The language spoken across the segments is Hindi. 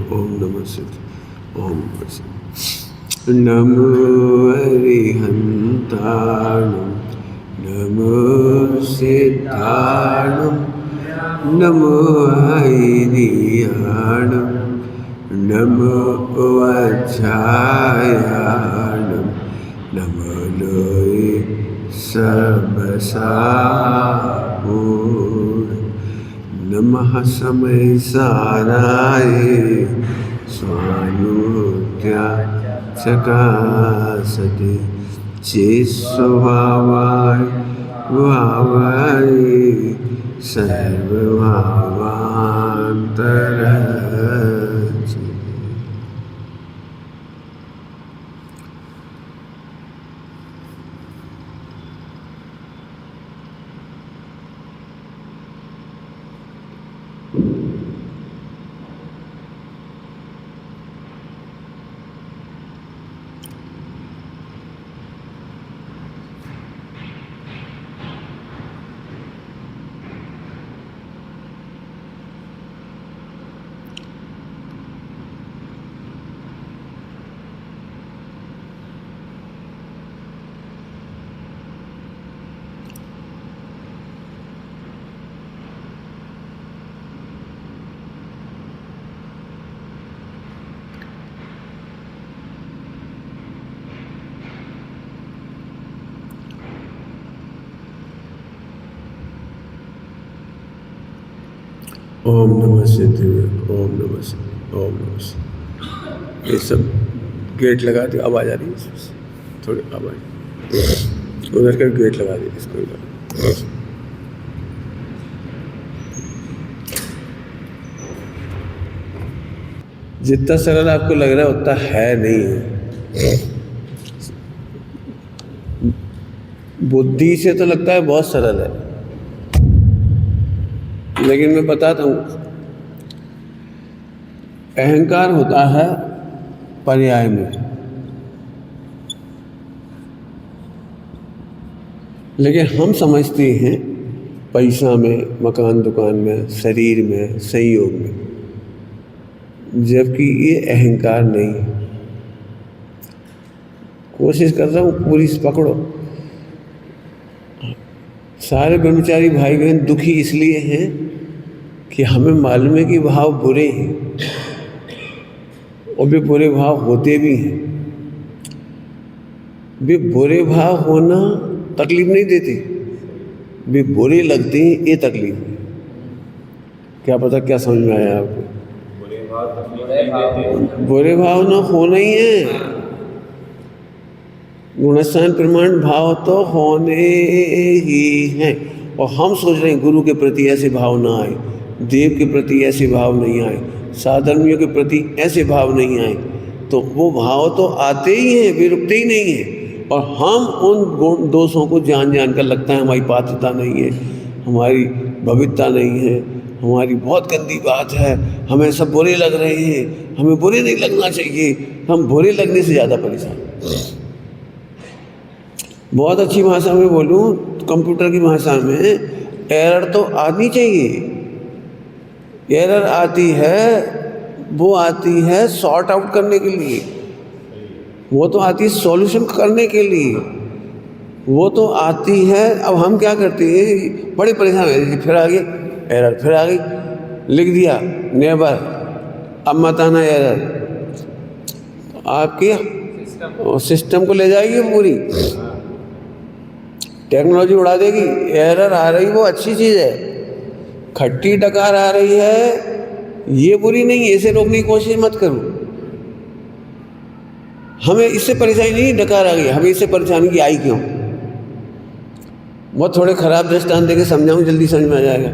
ओम नमः शिवाय। ओम नमः शिवाय। नमो अरिहंताणं नमो सिद्धाणं नमो ऐरियाणं नमो वज्रायाणं नमो लोये सबसाहूर नमः समय साराय स्वानुत्या चकासते चेस्वभावाय भावाय सर्वभावान्तरचे। ओम नमः शिवाय। ओम नमः शिवाय। ओम नमः शिवाय। ये सब गेट लगा दो, आवाज़ आ रही है थोड़ी आवाज़ उधर का गेट लगा दे इसको लगा। जितना सरल आपको लग रहा है उतना है नहीं है। बुद्धि से तो लगता है बहुत सरल है, लेकिन मैं बताता हूँ अहंकार होता है पर्याय में, लेकिन हम समझते हैं पैसा में, मकान दुकान में, शरीर में, संयोग में, जबकि ये अहंकार नहीं है। कोशिश कर रहा हूँ पूरी पकड़ो। सारे ब्रह्मचारी भाई बहन दुखी इसलिए हैं कि हमें मालूम है कि भाव बुरे हैं और वे बुरे भाव होते भी हैं। वे बुरे भाव होना तकलीफ नहीं देते, वे बुरे लगते हैं, ये तकलीफ है। क्या पता क्या समझ में आया आपको? बुरे भाव ना होना ही है। गुणस्थान प्रमाण भाव तो होने ही हैं, और हम सोच रहे हैं गुरु के प्रति ऐसे भाव ना आए, देव के प्रति ऐसे भाव नहीं आए, साधर्मियों के प्रति ऐसे भाव नहीं आए, तो वो भाव तो आते ही हैं, वे रुकते ही नहीं हैं। और हम उन गुण दोषों को जान जान कर लगता है हमारी पात्रता नहीं है, हमारी भविकता नहीं है, हमारी बहुत गंदी बात है, हमें सब बुरे लग रहे हैं, हमें बुरे नहीं लगना चाहिए। हम बुरे लगने से ज़्यादा परेशान। बहुत अच्छी भाषा में बोलूँ, कंप्यूटर की भाषा में, एरर तो आनी चाहिए। एरर आती है, वो आती है सॉर्ट आउट करने के लिए, वो तो आती है सॉल्यूशन करने के लिए, वो तो आती है। अब हम क्या करते हैं, बड़े परेशान हैं, फिर आ गई एरर, फिर आ गई, लिख दिया नेवर, अब मत आना एरर। आपके सिस्टम को ले जाएगी पूरी, टेक्नोलॉजी उड़ा देगी। एरर आ रही वो अच्छी चीज़ है, खट्टी डकार आ रही है ये बुरी नहीं है, इसे रोकने की कोशिश मत करो। हमें इससे परेशानी नहीं, डकार आ गई, हमें इससे परेशानी की आई क्यों? बहुत थोड़े खराब दृष्टांत देके समझाऊँ, जल्दी समझ में आ जाएगा।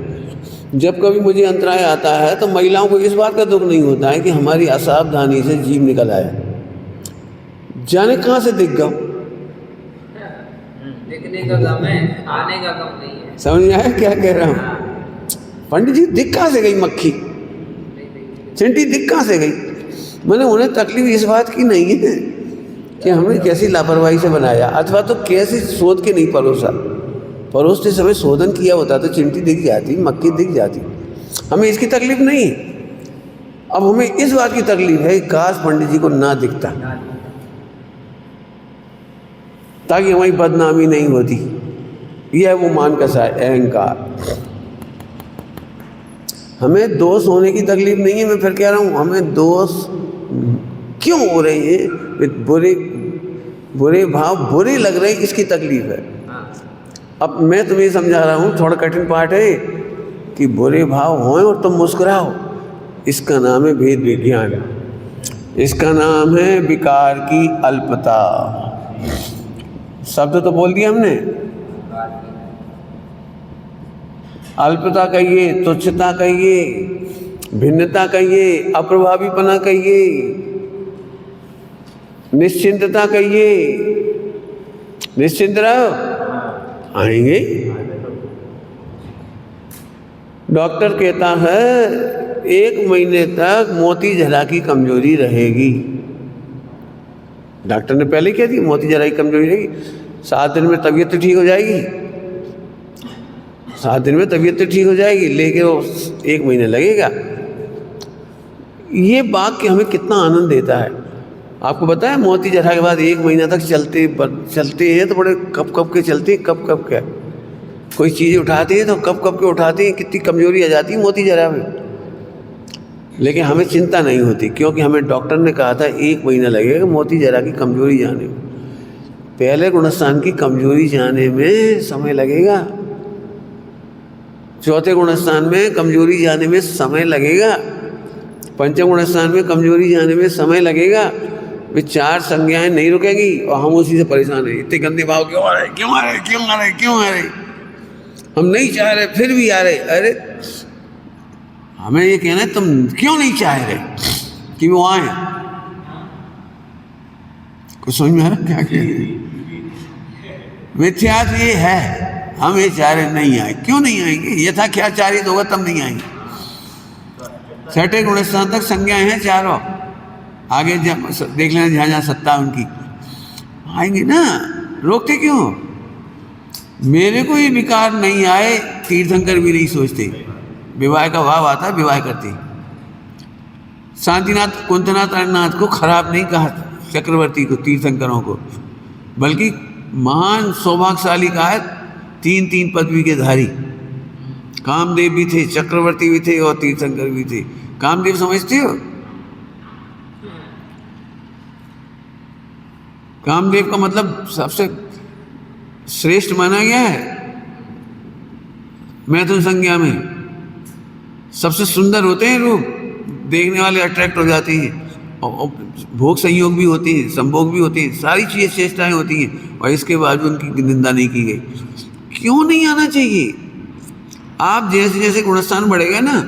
जब कभी मुझे अंतराय आता है तो महिलाओं को इस बात का दुख नहीं होता है कि हमारी असावधानी से जीव निकल आया, जाने कहाँ से दिख गया। दिखने का गम है, आने का गम नहीं है। समझ में आया क्या कह रहा हूँ? पंडित जी दिख कहाँ से गई मक्खी, चिंटी दिख कहाँ से गई? मैंने उन्हें तकलीफ इस बात की नहीं है कि हमने कैसी लापरवाही से बनाया, अथवा तो कैसे सोच के नहीं परोसा। परोसते समय शोधन किया होता तो चिंटी दिख जाती, मक्खी दिख जाती, हमें इसकी तकलीफ नहीं। अब हमें इस बात की तकलीफ है कि काश पंडित जी को ना दिखता, ताकि हमारी बदनामी नहीं होती। यह है वो मान का सा अहंकार। हमें दोष होने की तकलीफ नहीं है, मैं फिर कह रहा हूँ, हमें दोष क्यों हो रहे हैं, बुरे भाव बुरे लग रहे हैं, इसकी तकलीफ है। अब मैं तुम्हें समझा रहा हूँ, थोड़ा कठिन पाठ है कि बुरे भाव हों और तुम मुस्कुराओ, इसका नाम है भेद विज्ञान, इसका नाम है विकार की अल्पता। शब्द तो बोल दिया हमने, अल्पता कहिए, तुच्छता कहिए, भिन्नता कहिए, अप्रभावीपना कहिए, निश्चिंतता कहिए। निश्चिंत रहो, आएंगे। डॉक्टर कहता है 1 महीने तक मोती झरा की कमजोरी रहेगी। डॉक्टर ने पहले क्या दी, मोती झरा की कमजोरी रहेगी, 7 दिन में तबीयत तो ठीक हो जाएगी, 7 दिन में तबीयत तो ठीक हो जाएगी, लेकिन वो 1 महीने लगेगा। ये वाक्य हमें कितना आनंद देता है। आपको पता है मोती झरा के बाद 1 महीना तक चलते हैं तो बड़े कप के चलते हैं, कप के कोई चीज़ उठाते हैं तो कप के उठाते हैं, कितनी कमजोरी आ जाती है मोती झरा में। लेकिन हमें चिंता नहीं होती, क्योंकि हमें डॉक्टर ने कहा था 1 महीना लगेगा मोती झरा की कमजोरी जाने में। पहले गुणस्थान की कमजोरी जाने में समय लगेगा, चौथे गुणस्थान में कमजोरी जाने में समय लगेगा, पंचम गुणस्थान में कमजोरी जाने में समय लगेगा। वे 4 संज्ञाएं नहीं रुकेगी और हम उसी से परेशान हैं। इतने गंदे भाव क्यों आ रहे, क्यों आ रहे, क्यों आ रहे, क्यों आ रहे, हम नहीं चाह रहे फिर भी आ रहे। अरे हमें ये कहना है तुम क्यों नहीं चाह रहे कि वो आए। कुछ समझ में आ रहा क्या मिथ्यात्व ये है, हम ये चाह रहे नहीं आए। क्यों नहीं आएंगे, यथा क्या चारित होगा तब नहीं आएंगे। 6ठे गुणस्थान तक संज्ञाएं हैं चारों, आगे जब देख लेना जहाँ जहाँ सत्ता उनकी आएंगे ना, रोकते क्यों। मेरे को ये विकार नहीं आए, तीर्थंकर भी नहीं सोचते। विवाह का भाव आता है, विवाह करते। शांतिनाथ कुंतनाथ अरनाथ को खराब नहीं कहा चक्रवर्ती को, तीर्थंकरों को, बल्कि महान सौभाग्यशाली कहा है। 3 पदवी के धारी कामदेव भी थे, चक्रवर्ती भी थे और तीर्थंकर भी थे। कामदेव समझते हो, कामदेव का मतलब सबसे श्रेष्ठ माना गया है। मैथुन संज्ञा में सबसे सुंदर होते हैं रूप, देखने वाले अट्रैक्ट हो जाते हैं, और भोग संयोग भी होती है, संभोग भी होती है, सारी चीज़ें चेष्टाएं होती हैं, और इसके बाद उनकी निंदा नहीं की गई। क्यों नहीं आना चाहिए। आप जैसे जैसे गुणस्थान बढ़ेगा ना,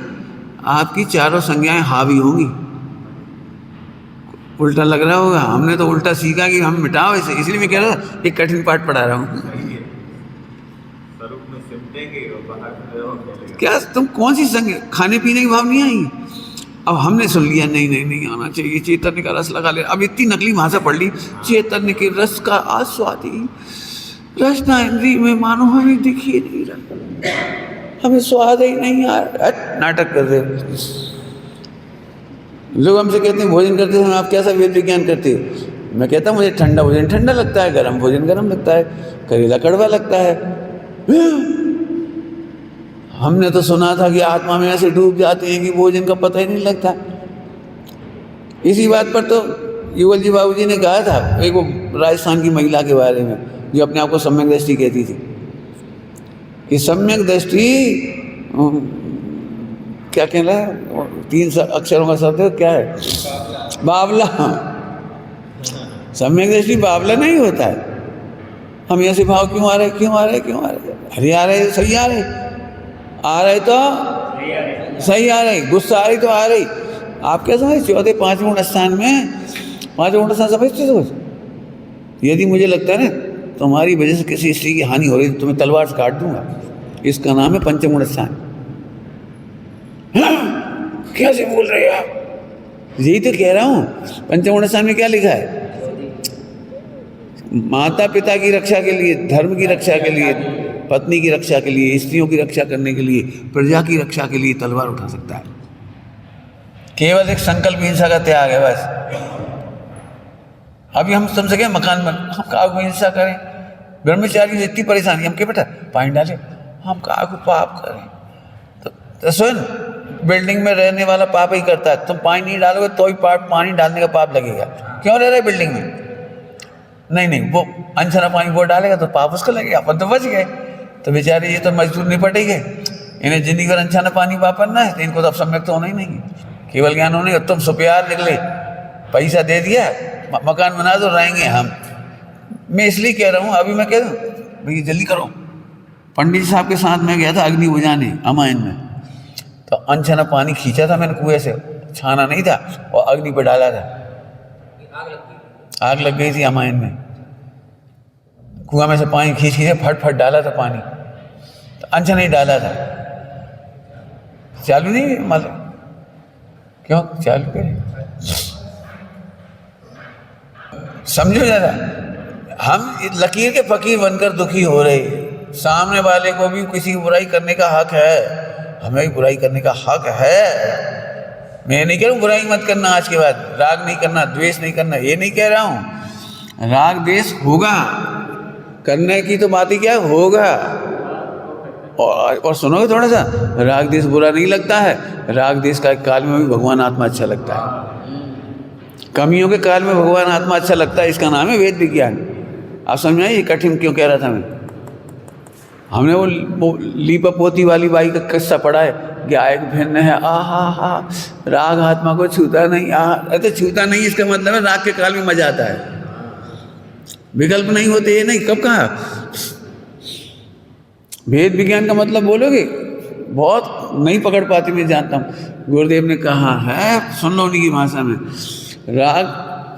आपकी चारों संज्ञाएं हावी होंगी। उल्टा लग रहा होगा, हमने तो उल्टा सीखा कि हम मिटाओ इसे, इसलिए मैं कह रहा था एक कठिन पाठ पढ़ा रहा हूँ। क्या तुम कौन सी संज्ञा, खाने पीने की भाव नहीं आई। अब हमने सुन लिया नहीं आना चाहिए, चैतन्य का रस लगा ले। अब इतनी नकली भाषा पढ़ ली, चैतन्य के रस का आस्वादी, रसना इंद्री में मानो हमें दिख ही नहीं रहा, हमें स्वाद ही नहीं आ रहा। नाटक कर रहे लोग। हमसे कहते हैं भोजन करते समय आप कैसा वेद विज्ञान करते हो। मैं कहता हूँ मुझे ठंडा भोजन ठंडा लगता है, गर्म भोजन गर्म लगता है, करेला कड़वा लगता है। हमने तो सुना था कि आत्मा में ऐसे डूब जाते हैं कि भोजन का पता ही नहीं लगता। इसी बात पर तो युगल जी बाबू जी ने कहा था एक वो राजस्थान की महिला के बारे में, जो अपने आप को सम्यक दृष्टि कहती थी, कि सम्यक दृष्टि क्या कहना है, 3 अक्षरों का शब्द है, क्या है, बावला। सम्यक दृष्टि बावला नहीं होता है। हम ऐसे भाव क्यों आ रहे, क्यों आ रहे, क्यों आ रहे, अरे आ रहे, सही आ रहे, आ रहे तो सही आ रहे, गुस्सा आ रही तो आ रही। आप क्या समझ, 4-5 गुण स्थान में 5 गुण स्थान समझते हो। यदि मुझे लगता है ना तुम्हारी वजह से किसी स्त्री की हानि हो रही तो तुम्हें तलवार से काट दूंगा। इसका नाम है पंचम गुण स्थान। कैसे बोल रहे हो आप, यही तो कह रहा हूँ। पंचम गुण स्थान में क्या लिखा है, माता पिता की रक्षा के लिए, धर्म की रक्षा के लिए, पत्नी की रक्षा के लिए, स्त्रियों की रक्षा करने के लिए, प्रजा की रक्षा के लिए तलवार उठा सकता है। केवल एक संकल्प हिंसा का त्याग है बस। अभी हम तुमसे क्या मकान बन, हम काह को हिंसा करें? ब्रह्मचारी से इतनी परेशानी, हम क्या बेटा पानी डालें, हम काह को पाप करें? तो सुन, बिल्डिंग में रहने वाला पाप ही करता है। तुम पानी नहीं डालोगे तो ही पानी डालने का पाप लगेगा। क्यों रह रहे बिल्डिंग में? नहीं, वो अनछना पानी वो डालेगा तो पाप उसको लगेगा, अपन तो बच गए। तो बेचारे ये तो मजदूर निपट ही गए, इन्हें जिंदगी भर अनछना पानी वापरना है, तो इनको तो अब सम्यक तो होना ही नहीं। केवल ज्ञान होने, तुम सुप्यार निकले, पैसा दे दिया, मकान बना दो, रहेंगे हम। मैं इसलिए कह रहा हूँ, अभी मैं कह दूँ भैया जल्दी करो। पंडित जी साहब के साथ मैं गया था अग्नि बुझाने अमायन में, तो अनछना पानी खींचा था मैंने कुएं से, छाना नहीं था, और अग्नि पर डाला था। आग लग गई थी अमायन में। कुआं में से पानी खींच फट फट डाला था पानी, तो अनछना ही डाला था। चालू नहीं मतलब क्यों चालू करें? समझो जरा, हम लकीर के फकीर बनकर दुखी हो रहे। सामने वाले को भी किसी की बुराई करने का हक है, हमें भी बुराई करने का हक है। मैं नहीं कह रहा हूँ बुराई मत करना, आज के बाद राग नहीं करना, द्वेष नहीं करना, ये नहीं कह रहा हूँ। राग द्वेष होगा, करने की तो बात ही क्या होगा। और सुनोगे थोड़ा सा, राग द्वेष बुरा नहीं लगता है। राग द्वेष का काल में भी भगवान आत्मा अच्छा लगता है। कमियों के काल में भगवान आत्मा अच्छा लगता है, इसका नाम है वेद विज्ञान। आप समझ में ये कठिन क्यों कह रहा था मैं? हमने वो लीपा पोती वाली बाई का किस्सा पढ़ा है, गायक भिन्न है, हा राग आत्मा को छूता नहीं। अरे छूता नहीं इसका मतलब है राग के काल में मजा आता है, विकल्प नहीं होते। ये नहीं, कब कहा? वेद विज्ञान का मतलब बोलोगे, बहुत नहीं पकड़ पाती, मैं जानता हूँ। गुरुदेव ने कहा है, सुन लो उन्हीं की भाषा में। राग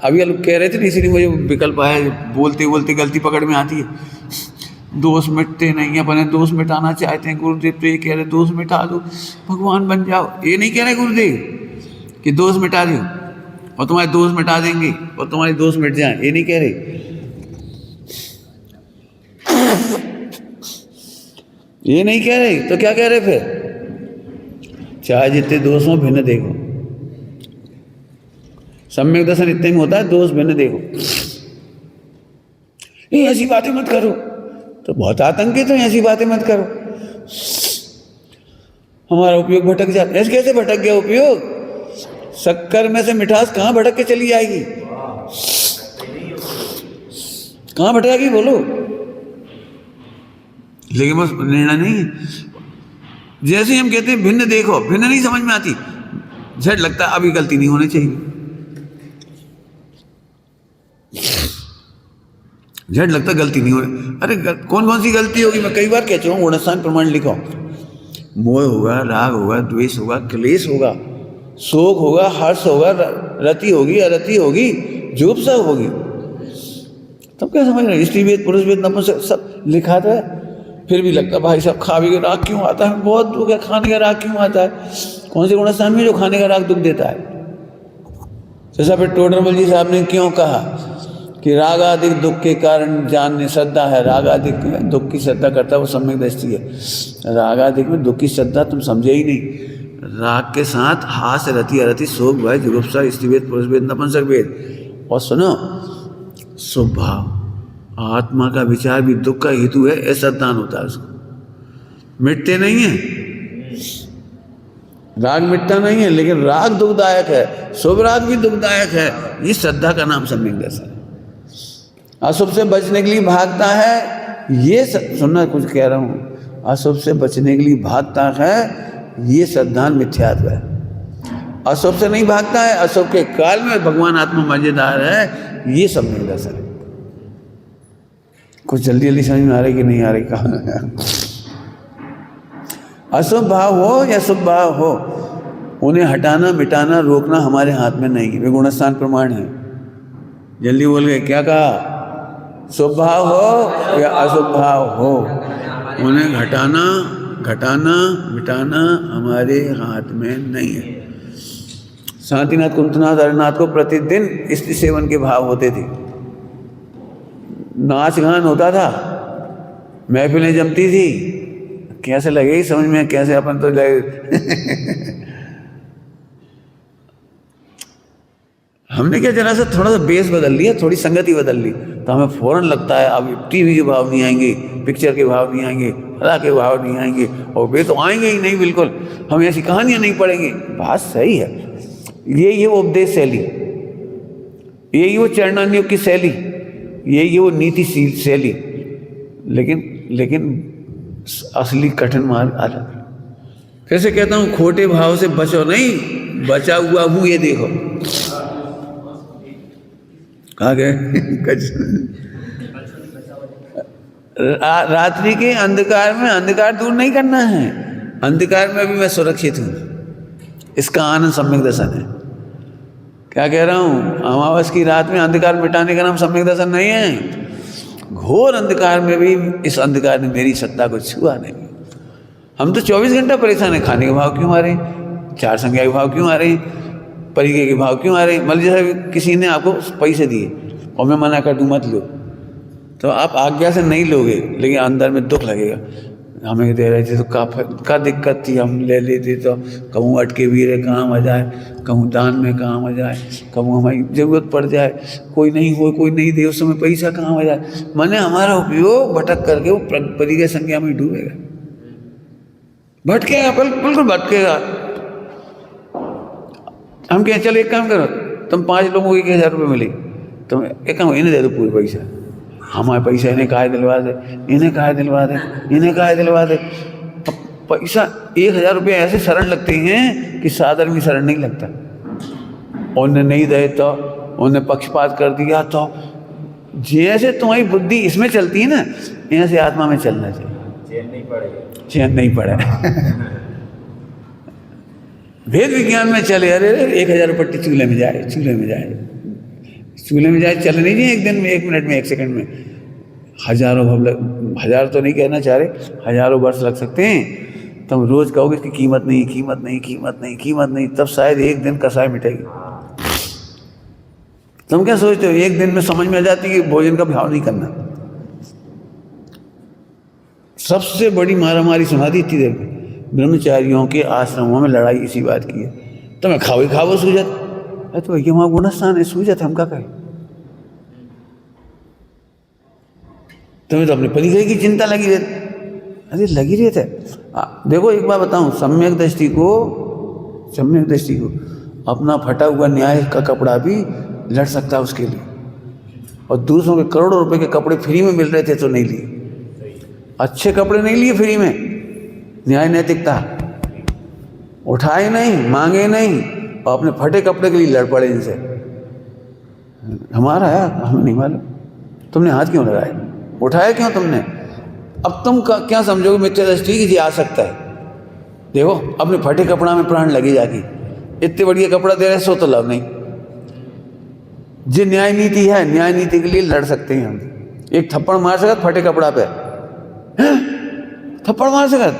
अभी लोग कह रहे थे ना, इसीलिए मुझे विकल्प आया, बोलते बोलते गलती पकड़ में आती है। दोष मिटते नहीं है, अपने दोष मिटाना चाहते हैं। गुरुदेव तो ये कह रहे दोष मिटा दो, भगवान बन जाओ। ये नहीं कह रहे गुरुदेव कि दोष मिटा दो और तुम्हारे दोष मिटा देंगे और तुम्हारे दोष मिट जाए, ये नहीं कह रहे। ये नहीं कह रहे तो क्या कह रहे फिर? चाहे जितने दोष हो भिन्न देखो। सम्यक दर्शन इतने में होता है, दोष भिन्न देखो। ये ऐसी बातें मत करो, तो बहुत आतंकित हो, ऐसी बातें मत करो, हमारा उपयोग भटक जाता है। ऐसे कैसे भटक गया उपयोग? शक्कर में से मिठास कहाँ भटक के चली जाएगी? कहाँ भटकेगी बोलो? लेकिन बस निर्णय नहीं है। जैसे हम कहते हैं भिन्न देखो, भिन्न नहीं समझ में आती, झट लगता है अभी गलती नहीं होनी चाहिए, झट लगता गलती नहीं हो। अरे कौन कौन सी गलती होगी? मैं कई बार कह चुका हूँ, गुणस्थान प्रमाण लिखो। मोह होगा, राग होगा, द्वेष होगा, क्लेश होगा, शोक होगा, हर्ष होगा, रति होगी, अरति होगी, जुगुप्सा होगी। तब क्या समझ रहे? स्त्री वेद, पुरुष वेद, नपुंसक सब लिखा था। फिर भी लगता भाई साहब खाने का राग क्यों आता है? बहुत दुख है, खाने का राग क्यों आता है? कौन से गुणस्थान में जो खाने का राग दुख देता है? जैसा फिर टोडरमल जी साहब ने क्यों कहा कि राग आदि दुख के कारण जानने श्रद्धा है। राग आदि में दुख की श्रद्धा करता है वो सम्यक दृष्टि है। राग आदि में दुख की श्रद्धा तुम समझे ही नहीं। राग के साथ हास, रति, अरति, शोक, भय, जुगुप्सा, स्त्री वेद, पुरुष वेद, नपुंसक वेद। और सुनो, स्वभाव आत्मा का विचार भी दुख का हेतु है, ऐसा दान होता है उसको। मिटते नहीं है, राग मिटता नहीं है, लेकिन राग दुखदायक है, शुभ राग भी दुखदायक है। ये श्रद्धा का नाम सम्यक दर्शन है। अशुभ से बचने के लिए भागता है, ये सुनना कुछ कह रहा हूँ, अशुभ से बचने के लिए भागता है, ये श्रद्धान मिथ्यात्व है। अशुभ से नहीं भागता है, अशुभ के काल में भगवान आत्मा मजेदार है, ये सम्यक दर्शन है। कुछ जल्दी जल्दी समझ में आ रही कि नहीं आ रही? कहाँ अशुभ भाव हो या शुभ भाव हो, उन्हें हटाना, मिटाना, रोकना हमारे हाथ में नहीं है। वे गुणस्थान प्रमाण है। जल्दी बोल गए, क्या कहा? शुभ भाव हो या अशुभ भाव हो, उन्हें घटाना, मिटाना हमारे हाथ में नहीं है। शांतिनाथ, कुंतनाथ, हरनाथ को प्रतिदिन स्त्री सेवन के भाव होते थे। नाच गान होता था, महफिलें जमती थी। कैसे लगेगी समझ में? कैसे अपन तो लगे हमने क्या जरा सा थोड़ा सा बेस बदल लिया, थोड़ी संगति बदल ली, तो हमें फौरन लगता है अब टीवी के भाव नहीं आएंगे, पिक्चर के भाव नहीं आएंगे, फला के भाव नहीं आएंगे, और वे तो आएंगे ही नहीं बिल्कुल, हम ऐसी कहानियाँ नहीं पढ़ेंगे। बात सही है, यही है वो उपदेश शैली, यही वो चरणान्यों की शैली, यही है वो नीतिशील शैली। लेकिन असली कठिन मार्ग अलग। फिर से कहता हूँ, खोटे भाव से बचो नहीं, बचा हुआ हूँ ये देखो। कहाँ गए? रात्रि के अंधकार में अंधकार दूर नहीं करना है, अंधकार में भी मैं सुरक्षित हूँ, इसका आनंद सम्यक दर्शन है। क्या कह रहा हूँ? अमावस की रात में अंधकार मिटाने का नाम सम्यक दर्शन नहीं है। घोर अंधकार में भी इस अंधकार ने मेरी सत्ता को छुआ नहीं। हम तो 24 घंटा परेशान है, खाने के भाव क्यों आ रहे, चार संज्ञा के भाव क्यों आ रहे, परिके के भाव क्यों आ रहे। मतलब जैसे किसी ने आपको पैसे दिए और मैं मना कर दूँ मत लो, तो आप आज्ञा से नहीं लोगे, लेकिन अंदर में दुख लगेगा, हमें दे रहे थे तो का दिक्कत थी, हम ले लेते तो कहूँ अटके भी रहे काम आ जाए, कहूँ दान में काम आ जाए, कहूँ हमारी ज़रूरत पड़ जाए, कोई नहीं हो, कोई नहीं दे, उस समय पैसा काम आ जाए। मैंने हमारा उपयोग भटक करके वो परिके संज्ञा में डूबेगा, भटकेगा, बिल्कुल भटकेगा। हम कहें चलो एक काम करो, तुम 5 लोगों को 1000 रुपये मिले, तुम एक काम इन्हें दे दो पूरे पैसा, हमारे पैसा इन्हें काहे दिलवा दे, इन्हें काहे दिलवा दे, इन्हें काहे दिलवा दे। पैसा 1000 रुपये ऐसे सरल लगते हैं कि साधारण भी सरल नहीं लगता। उन्हें नहीं दे तो उन्हें पक्षपात कर दिया, तो जैसे तुम्हारी बुद्धि इसमें चलती है ना, ऐसे आत्मा में चलना चाहिए, चैन नहीं पड़े। वेद विज्ञान में चले, अरे 1000 पट्टी चूल्हे में जाए, चूल्हे में जाए, चूल्हे में जाए, चल नहीं चाहिए एक दिन में, 1 मिनट में, 1 सेकंड में, हजारों हजार तो नहीं कहना चाह रहे, हजारों वर्ष लग सकते हैं। तुम रोज कहोगे इसकी कीमत नहीं, कीमत नहीं, कीमत नहीं, कीमत नहीं, तब शायद एक दिन कसाई मिटेगी। तुम क्या सोचते हो, एक दिन में समझ में आ जाती है कि भोजन का भाव नहीं करना। सबसे बड़ी मारामारी सुना दी इतनी देर में, ब्रह्मचारियों के आश्रमों में लड़ाई इसी बात की है। तुम्हें खाओ ही खाओ सूजत, अरे तो भैया वहाँ गुणस्थान है, सूजत हम क्या कहें। तुम्हें तो अपने परिचय की चिंता लगी रहती, अरे लगी रहती है। देखो एक बात बताऊं, सम्यक दृष्टि को अपना फटा हुआ न्याय का कपड़ा भी लड़ सकता है उसके लिए, और दूसरों के करोड़ों रुपए के कपड़े फ्री में मिल रहे थे तो नहीं लिए, अच्छे कपड़े नहीं लिए फ्री में, न्याय नैतिकता, उठाए नहीं, मांगे नहीं, और अपने फटे कपड़े के लिए लड़ पड़े इनसे। हमारा है, हमें नहीं मालूम, तुमने हाथ क्यों लगाए, उठाया क्यों तुमने। अब तुम क्या समझोगे मिथ्या दृष्टि की जी आ सकता है। देखो अपने फटे कपड़ा में प्राण लगे जाके, इतने बढ़िया कपड़ा दे रहे सो तो लाभ नहीं। जो न्याय नीति है, न्याय नीति के लिए लड़ सकते हैं हम। एक थप्पड़ मार सकत फटे कपड़ा पे, थप्पड़ मार सकत।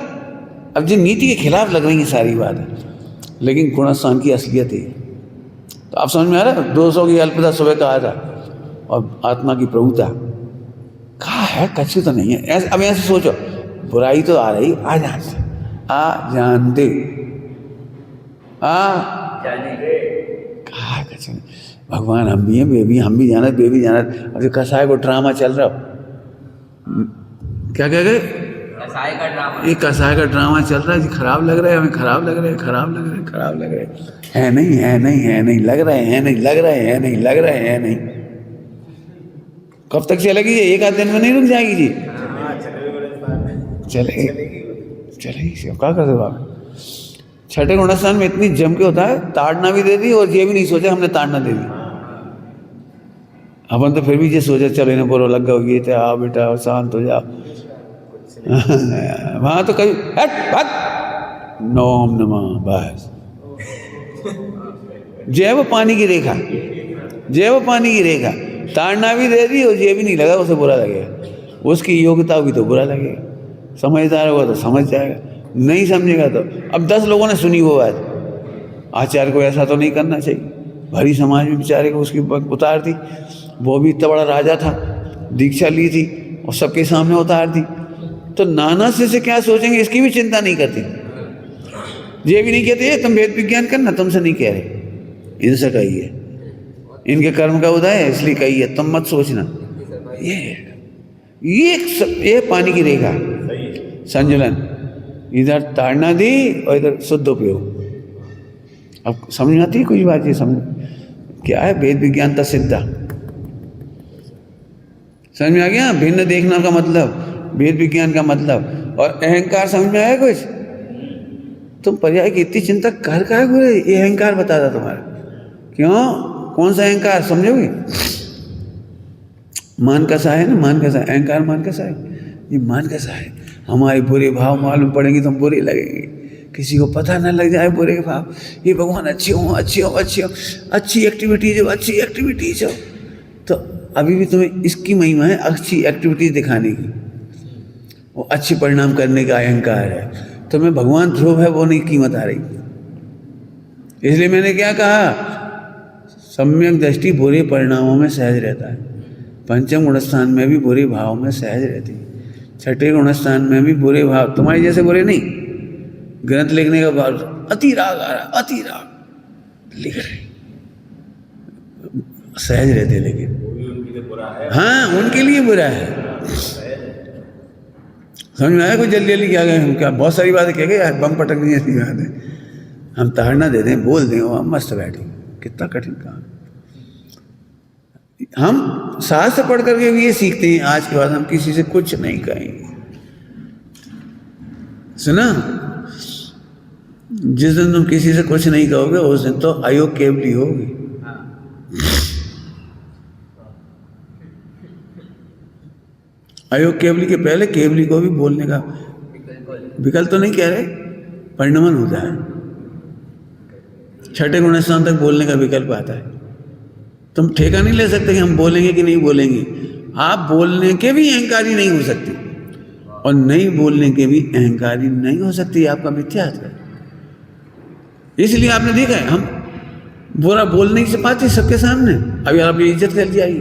अब जो नीति के खिलाफ लग रही है सारी बात है, लेकिन गुणस्थान की असलियत है। तो आप समझ में आ रहा है, 200 की अल्पता सुबह कहा था, और आत्मा की प्रभुता कहा है, कच्ची तो नहीं है। ऐसे अब ऐसे सोचो, बुराई तो आ रही, आ जान से, आ जान दे, कहा कच्ची भगवान हम भी हैं, बेबी हम भी जानत, बेबी जानत। अब जो कसाय को ड्रामा चल रहा, क्या कह गए, कसाई का ड्रामा, ये कसाय का ड्रामा चल रहा है जी, खराब लग रहा है हमें, खराब लग रहा है, खराब लग रहा है, खराब लग रहा है नहीं, है नहीं, है नहीं, लग रहा है नहीं, लग रहा है नहीं, लग रहा है नहीं। कब तक चलेगी ये, एक आध दिन में नहीं रुक जाएगी जी, चलेगी। क्या कर दो आप। छठे गुणस्थान में इतनी जम के होता है, ताड़ना भी दे दी, और ये भी नहीं सोचा हमने ताड़ना दे दी। अपन तो फिर भी ये सोचा चलो इन्हें बोलो लग गई थे, आओ बेटा शांत हो जाओ। वहां तो कभी हट नोम नमः बस, जय वो पानी की रेखा, जय वो पानी की रेखा, ताड़ना भी दे दी और ये भी नहीं लगा, उसे बुरा लगेगा, उसकी योग्यता भी तो बुरा लगेगा। समझदार होगा तो समझ जाएगा, नहीं समझेगा तो। अब 10 लोगों ने सुनी वो बात, आचार्य को ऐसा तो नहीं करना चाहिए, भरी समाज में बेचारे को उसकी उतार दी। वो भी इतना बड़ा राजा था, दीक्षा ली थी और सबके सामने उतार दी, तो नाना से क्या सोचेंगे इसकी भी चिंता नहीं करती। ये भी नहीं कहते तुम वेद विज्ञान करना, तुमसे नहीं कह रहे, इनसे कहिए। इनके कर्म का उदय है, इसलिए कही है तुम मत सोचना। ये पानी की रेखा संजुलन, इधर ताड़ना दी और इधर शुद्ध उपयोग। अब समझ में आती है कुछ बात? ये समझ क्या है वेद विज्ञान का सिद्धा, समझ में आ गया? भिन्न देखना का मतलब, वेद विज्ञान का मतलब। और अहंकार समझ में आया कुछ? तुम पर्याय की इतनी चिंता कर का है? ये अहंकार बताता तुम्हारा क्यों? कौन सा अहंकार समझोगे? मान कैसा है ना, मान कैसा है, अहंकार मान कैसा है, ये मान कैसा है। हमारे बुरे भाव मालूम पड़ेंगे तो हम बुरे लगेंगे, किसी को पता ना लग जाए बुरे भाव। ये भगवान अच्छी हो, अच्छी हो, अच्छी हो, अच्छी एक्टिविटीज हो, अच्छी एक्टिविटीज हो। तो अभी भी तुम्हें इसकी महिमा है अच्छी एक्टिविटीज दिखाने की, वो अच्छे परिणाम करने का अहंकार है। तुम्हें भगवान ध्रुव है वो नहीं कीमत आ रही। इसलिए मैंने क्या कहा, सम्यक दृष्टि बुरे परिणामों में सहज रहता है, पंचम गुणस्थान में भी बुरे भाव में सहज रहती है, छठे गुणस्थान में भी बुरे भाव, तुम्हारे जैसे बुरे नहीं। ग्रंथ लिखने का भाव अति राग आ रहा, अति राग लिख रहे, सहज रहते। लेकिन हाँ, उनके लिए बुरा है। समझ में आया? कोई जल्दी जल्दी क्या गए हम, क्या बहुत सारी बातें कह गए, बम पटकनी ऐसी बात है। हम ताड़ना दे दें, बोल दें, हम मस्त बैठे, कितना कठिन काम। हम शास्त्र पढ़ करके भी ये सीखते हैं, आज के बाद हम किसी से कुछ नहीं कहेंगे। सुना? जिस दिन तुम किसी से कुछ नहीं कहोगे उस दिन तो अयोग केवली होगी। अयोग केवली के पहले केवली को भी बोलने का विकल्प तो नहीं कह रहे, परिणमन होता है। छठे गुणस्थान तक बोलने का विकल्प आता है। तुम ठेका नहीं ले सकते कि हम बोलेंगे कि नहीं बोलेंगे। आप बोलने के भी अहंकारी नहीं हो सकते और नहीं बोलने के भी अहंकारी नहीं हो सकती, आपका मिथ्यात्व है। इसलिए आपने देखा है हम बुरा बोल नहीं से पाते सबके सामने। अभी आप इज्जत कर जाएगी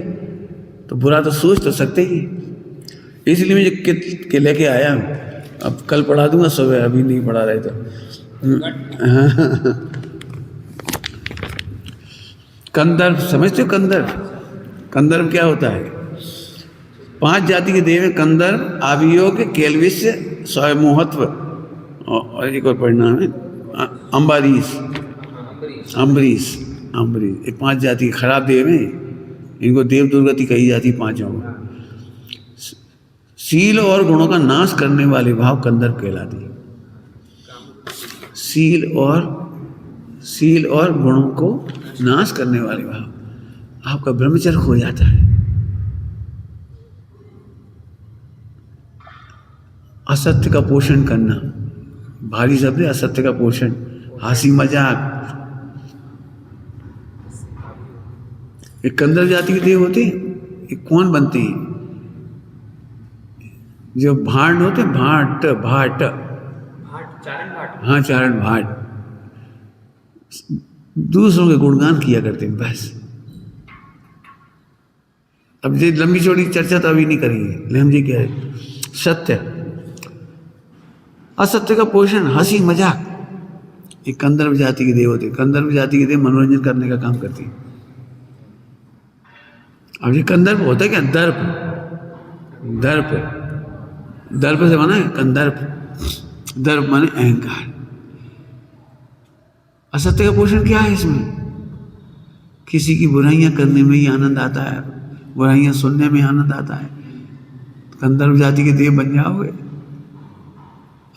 तो बुरा तो सोच तो सकते ही। इसलिए मैं कित के लेके आया हूँ, अब कल पढ़ा दूंगा सुबह, अभी नहीं पढ़ा रहे तो। कंदर्प समझते हो? कंदर्प, कंदर्प क्या होता है? 5 जाति के देव हैं, कंदर्प, आवियोग, केलविष्य, स्वयंमोहत्व और एक और परिणाम है अम्बारीश, अम्बरीश, अम्बरीश। ये 5 जाति के खराब देव हैं, इनको देव दुर्गति कही जाती है पांचों को। सील और गुणों का नाश करने वाले भाव कंदर्प कहलाते हैं। सील और गुणों को नाश करने वाले भाव, आपका ब्रह्मचर्य खो जाता है। असत्य का पोषण करना, भारी शब्द है असत्य का पोषण, हंसी मजाक। एक कंदर्प जाति के देव होते हैं, एक कौन बनते हैं? जो भाट होते, भाट भाट चारण भाट, हाँ चारण भाट, दूसरों के गुणगान किया करते हैं बस। अब ये लंबी चौड़ी चर्चा तो अभी नहीं करेंगे, लेकिन हम ये कह रहे सत्य, असत्य का पोषण, हंसी मजाक। ये कंदर्प जाति के देव होते हैं। कंदर्प जाति के देव मनोरंजन करने का काम करते हैं। अब ये कंदर्प होता है क्या? दर्प, दर्प, दर्प से बना है कंदर्प। दर्प माने अहंकार। असत्य का पोषण क्या है इसमें? किसी की बुराइयां करने में ही आनंद आता है, बुराइयां सुनने में आनंद आता है। कंदर्प जाति के देव बन जाओगे।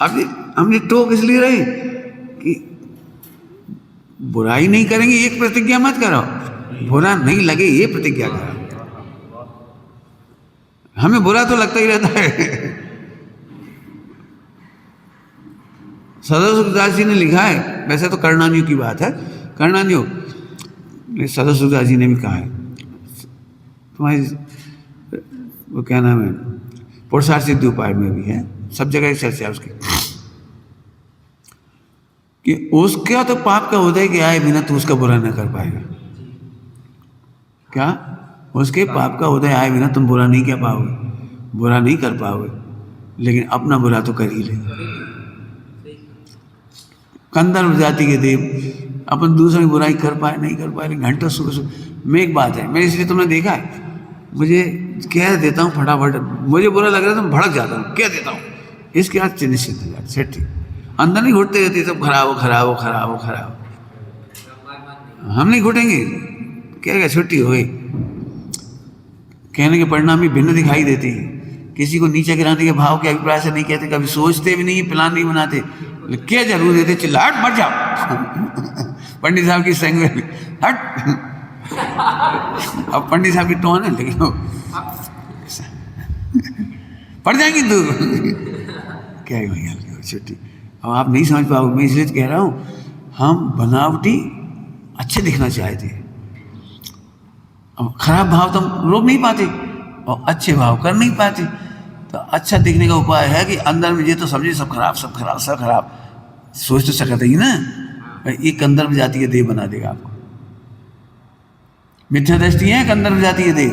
अब हमने टोक इसलिए रहे कि बुराई नहीं करेंगे, एक प्रतिज्ञा मत करो, बुरा नहीं लगे ये प्रतिज्ञा करो। हमें बुरा तो लगता ही रहता है। सदा सुखदास जी ने लिखा है, वैसे तो कर्णानियों की बात है, कर्णानियों, सदा सुखदास जी ने भी कहा है, तुम्हारी वो क्या नाम है, पुरुषार्थ सिद्धि उपाय में भी है, सब जगह चर्चा है उसकी, कि उसका तो पाप का उदय के आए बिना तो उसका बुरा न कर पाएगा। क्या? उसके पाप का उदय आए बिना तुम बुरा नहीं कर पाओगे, बुरा नहीं कर पाओगे, लेकिन अपना बुरा तो कर ही लेगा। कंदर्प जाति के देव अपन दूसरों की बुराई कर पाए नहीं कर पाए, घंटों सुबह मैं एक बात है, मैं इसलिए तुमने देखा है, मुझे कह देता हूँ फटाफट, मुझे बुरा लग रहा है तो मैं भड़क जाता हूँ, कह देता हूँ, इसके बाद निश्चित हो जाता, सेट ठीक, अंदर नहीं घुटते रहते सब खराब हो खराब हो खराब हो खराब, हम नहीं घुटेंगे, क्या छुट्टी हो गई। कहने के परिणाम भी भिन्न दिखाई देते हैं, किसी को नीचे गिराने के भाव के अभिप्राय से नहीं कहते, कभी सोचते भी नहीं, प्लान नहीं बनाते, क्या जरूर देते, चिल्लाहट मर जाओ पंडित साहब की संग में हट अब पंडित साहब की टोन है, लेकिन पड़ जाएंगी दूर क्या है भैया छुट्टी। अब आप नहीं समझ पाओगे, मैं इसलिए कह रहा हूँ, हम बनावटी अच्छे दिखना चाहते हैं, अब खराब भाव तो हम रोक नहीं पाते और अच्छे भाव कर नहीं पाते। तो अच्छा दिखने का उपाय है कि अंदर में ये तो समझे सब खराब सब खराब सब खराब, सोच तो सकते ही ना, एक कंदर्प जाति के देव बना देगा आपको। मिथ्या दृष्टि है कंदर्प जाति के देव,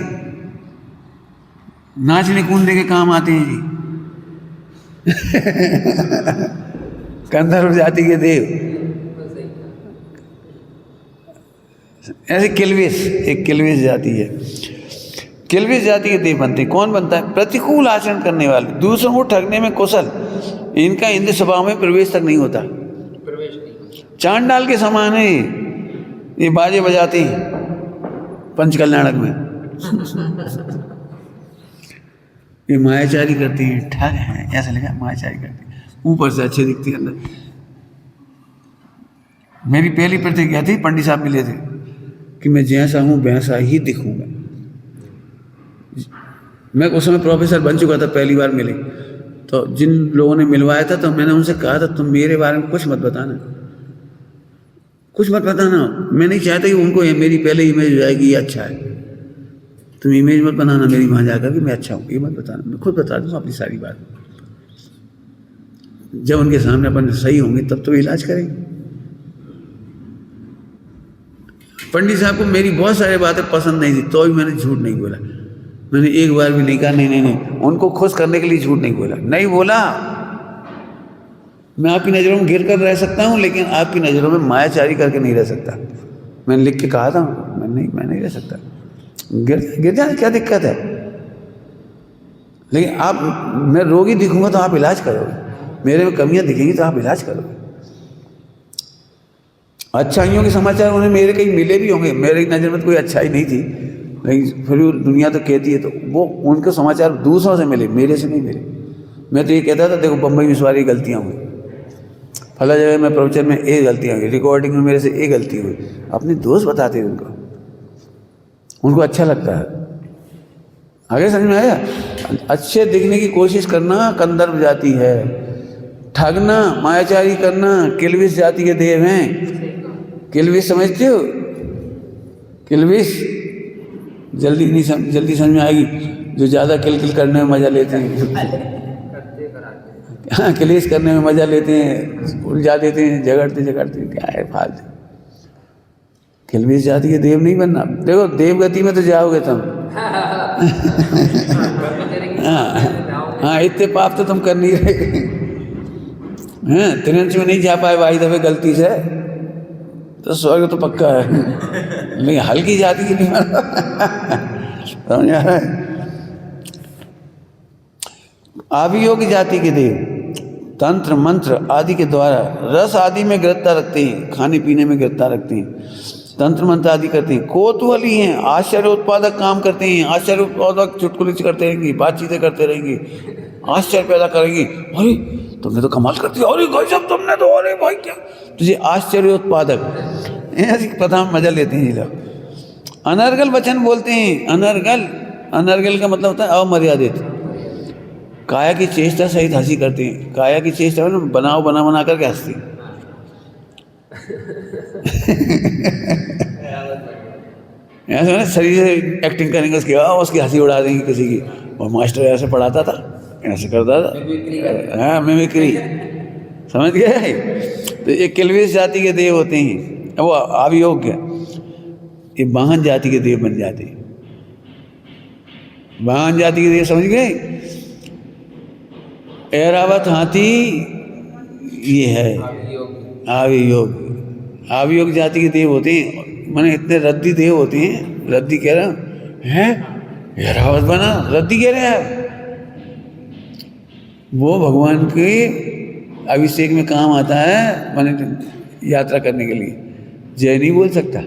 नाचने कूदने के काम आते हैं जी कंदर्प जाति के देव। ऐसे किल्विस, एक किल्विस जाति है, किल्विस जाति के देव बनते हैं। कौन बनता है? प्रतिकूल आचरण करने वाले, दूसरों को ठगने में कुशल, इनका इंद्र स्वभाव में प्रवेश तक नहीं होता, चांडाल के समान है ये बाजे बजाते हैं पंचकल्याणक में ये मायाचारी करती हैं, ठग हैं, ऐसा लगा मायाचारी करती हैं, ऊपर से अच्छे दिखती है अंदर। मेरी पहली प्रतिज्ञा थी, पंडित साहब मिले थे कि मैं जैसा हूँ वैसा ही दिखूंगा। मैं उस समय प्रोफेसर बन चुका था, पहली बार मिले तो जिन लोगों ने मिलवाया था तो मैंने उनसे कहा था, तुम मेरे बारे में कुछ मत बताना, कुछ मत बताना, मैं नहीं चाहता कि उनको मेरी पहले इमेज हो जाएगी ये अच्छा है, तुम इमेज मत बनाना मेरी वहाँ जाकर कि मैं अच्छा हूँ, ये मत बताना, मैं खुद बता दूँ अपनी सारी बात। जब उनके सामने अपन सही होंगे तब तो इलाज करेंगे। पंडित साहब को मेरी बहुत सारी बातें पसंद नहीं थी, तो भी मैंने झूठ नहीं बोला, मैंने एक बार भी नहीं कहा नहीं, उनको खुश करने के लिए झूठ नहीं बोला, नहीं बोला। मैं आपकी नज़रों में गिर कर रह सकता हूँ, लेकिन आपकी नज़रों में मायाचारी करके नहीं रह सकता। मैंने लिख के कहा था, मैं नहीं रह सकता, गिर जाए क्या दिक्कत है, लेकिन आप, मैं रोगी दिखूंगा तो आप इलाज करोगे, मेरे में कमियां दिखेंगी तो आप इलाज करोगे। अच्छाइयों के समाचार उन्हें मेरे कहीं मिले भी होंगे, मेरी नज़र में तो कोई अच्छाई नहीं थी, लेकिन फिर भी दुनिया तो कहती है, तो वो उनके समाचार दूसरों से मिले, मेरे से नहीं मिले। मैं तो ये कहता था, देखो बम्बई में सारी गलतियाँ हुई, फला जगह में प्रवचन में ये गलतियाँ हुई, रिकॉर्डिंग में मेरे से ये गलती हुई, अपने दोस्त बताते हैं उनको अच्छा लगता है। आगे समझ में आया? अच्छे दिखने की कोशिश करना कंदर्प जाति है, ठगना मायाचारी करना किल्विस जाति के देव हैं। किल्विस समझते हो? किल्विस जल्दी समझ में आएगी, जो ज़्यादा किल करने में मज़ा लेते हैं हाँ, किल्विस करने में मज़ा लेते हैं, उलझा देते हैं, झगड़ते क्या है फालतू। किल्विस जाति के देव नहीं बनना। देखो देवगति में तो जाओगे तुम हाँ, इतने पाप तो तुम कर नहीं रहे हैं, त्रिंच में नहीं जा पाए भाई दफे गलती से, तो स्वर्ग तो पक्का है, लेकिन हल्की जाति की नहीं समझ आ रहा है। आवियोग जाति के देव तंत्र मंत्र आदि के द्वारा रस आदि में गिरफ्तार रखते हैं, खाने पीने में गिरफ्तार रखते हैं, तंत्र मंत्र आदि करते हैं, कौतूहली हैं, आश्चर्य उत्पादक काम करते हैं, आश्चर्य उत्पादक चुटकुले करते रहेंगे, बातचीतें करते रहेंगे, आश्चर्य पैदा करेंगे, अरे तुमने तो कमाल कर दिया, अरे गजब तुमने तो, अरे भाई क्या, तुझे आश्चर्य उत्पादक ऐसी प्रथम मजा लेते हैं ये लोग। अनर्गल वचन बोलते हैं, अनर्गल का मतलब होता है अमर्यादित, काया की चेष्टा सहित हंसी करते हैं, काया की चेष्टा में बना करके हंसती ऐसा ना, शरीर से एक्टिंग करेंगे उसकी हंसी उड़ा देंगे किसी की, और मास्टर ऐसे पढ़ाता था, ऐसे करता था, हाँ मिमिक्री, समझ गए। तो ये किल्विस जाति के देव होते हैं, वो अभियोग्य, ये वाहन जाति के देव बन जाते हैं, वाहन जाति के देव समझ गए। ऐरावत हाथी ये है आवियोग, आवियोग जाति के देव होते हैं, मैंने इतने रद्दी देव होते हैं, रद्दी कह रहा हूँ हैं रावत बना, रद्दी कह रहे हैं आप। वो भगवान के अभिषेक में काम आता है, मैंने यात्रा करने के लिए जय नहीं बोल सकता।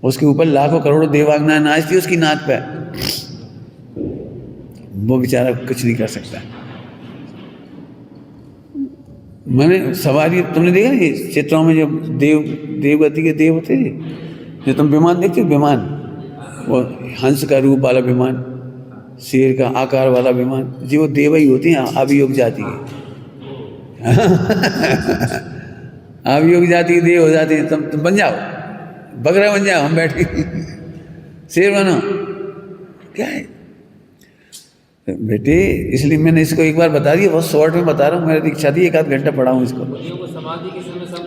उसके ऊपर लाखों करोड़ों देवांगनाएं नाचती उसकी नाक पे, वो बेचारा कुछ नहीं कर सकता। मैंने सवारी तुमने देखा नहीं चित्रों में, जब देवगति के देव होते थे, जो तुम विमान देखते हो, विमान वो हंस का रूप वाला विमान, शेर का आकार वाला विमान, जी वो देव ही होती हैं, अभियोग जाति के अभियोग जाति के देव हो जाते हैं। तुम बन जाओ, बकरा बन जाओ, हम बैठ के शेर बनो, क्या है बेटे। इसलिए मैंने इसको एक बार बता दिया, बहुत शॉर्ट में बता रहा हूँ, मेरी इच्छा थी 1 आध घंटा पढ़ाऊँ इसको।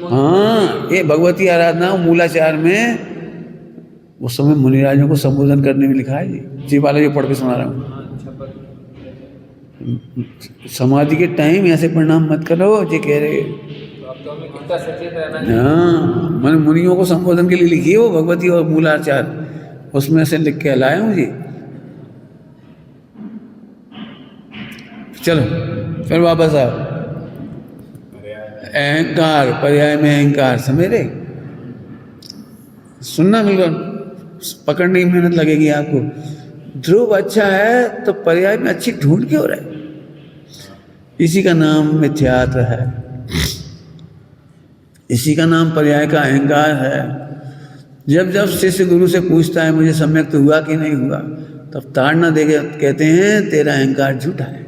हाँ, ये भगवती आराधना मूलाचार में उस समय मुनिराजों को संबोधन करने में लिखा है जी वाला, जो पढ़ के सुना रहा हूँ। समाधि के टाइम ऐसे प्रणाम मत करो, जी कह रहे। हाँ, मैंने मुनियों को संबोधन के लिए लिखी है वो भगवती और मूलाचार, उसमें से लिख के लाया हूँ जी। चलो फिर वापस आओ। अहंकार, पर्याय में अहंकार, समझ रहे? सुनना बिल्कुल, पकड़ने की मेहनत लगेगी आपको। ध्रुव अच्छा है तो पर्याय में अच्छी ढूंढ के हो रहा है, इसी का नाम मिथ्यात्व है, इसी का नाम पर्याय का अहंकार है। जब जब शिष्य गुरु से पूछता है मुझे सम्यक तो हुआ कि नहीं हुआ, तब ताड़ना देके कहते हैं तेरा अहंकार झूठा है,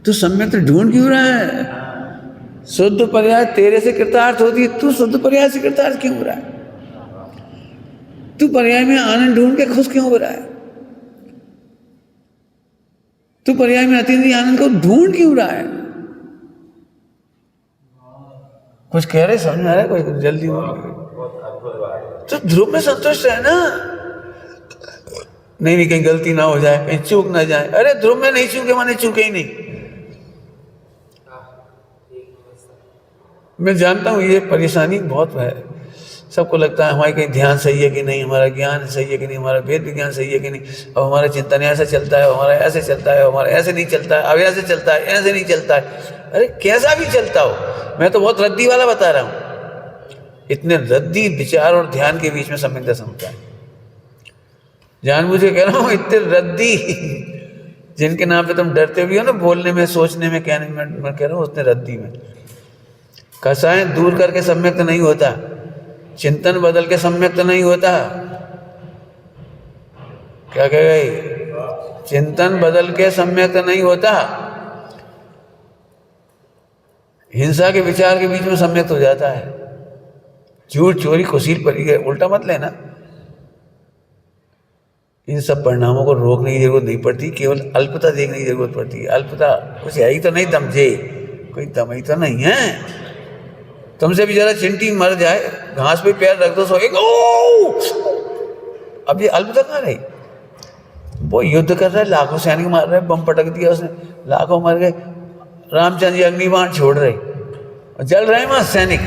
तू सम्यक तो ढूंढ क्यों रहा है? शुद्ध पर्याय तेरे से कृतार्थ होती है, तू शुद्ध पर्याय से कृतार्थ क्यों हो रहा है? तू पर्याय में आनंद ढूंढ के खुश क्यों हो रहा है? तू पर्याय में अतीन्द्रिय आनंद को ढूंढ क्यों रहा है? कुछ कह रहे, समझ में आ रहा है? कोई जल्दी बोल। तो ध्रुव में संतुष्ट है ना, नहीं कहीं गलती ना हो जाए, कहीं चूक ना जाए। अरे ध्रुव में नहीं चूके माने चूके ही नहीं। मैं जानता हूँ ये परेशानी बहुत है, सबको लगता है हमारे कहीं ध्यान सही है कि नहीं, हमारा ज्ञान सही है कि नहीं, हमारा वेद विज्ञान सही है कि नहीं, और हमारा चिंतन ऐसे चलता है, हमारा ऐसे चलता है, हमारा ऐसे नहीं चलता है, अब ऐसे चलता है, ऐसे नहीं चलता है। अरे कैसा भी चलता हो, मैं तो बहुत रद्दी वाला बता रहा हूँ। इतने रद्दी विचार और ध्यान के बीच में सम्यक दर्शन होता है। जानबूझ के कह रहा हूँ, इतने रद्दी जिनके नाम पे तुम डरते भी हो ना, बोलने में, सोचने में, कहने में, मैं कह रहा हूँ उतने रद्दी में। कसाएं दूर करके सम्यक नहीं होता, चिंतन बदल के सम्यक नहीं होता। क्या कह गई? चिंतन बदल के सम्यक नहीं होता, हिंसा के विचार के बीच में सम्यक हो जाता है। झूठ, चोरी, कुशील, परी, उल्टा मत लेना। इन सब परिणामों को रोकने की जरूरत नहीं पड़ती, केवल अल्पता देखने की जरूरत पड़ती है। अल्पता कुछ है ही तो नहीं, दमजे कोई दम ही तो नहीं है। तुमसे भी जरा चिंटी मर जाए, घास पे पैर रख दो, सोएगा। अब ये अल्पता कहाँ रही? वो युद्ध कर रहा है, लाखों सैनिक मार रहे हैं, बम पटक दिया उसने, लाखों मर गए। रामचंद्र जी अग्निबाण छोड़ रहे और जल रहे हैं वहां सैनिक,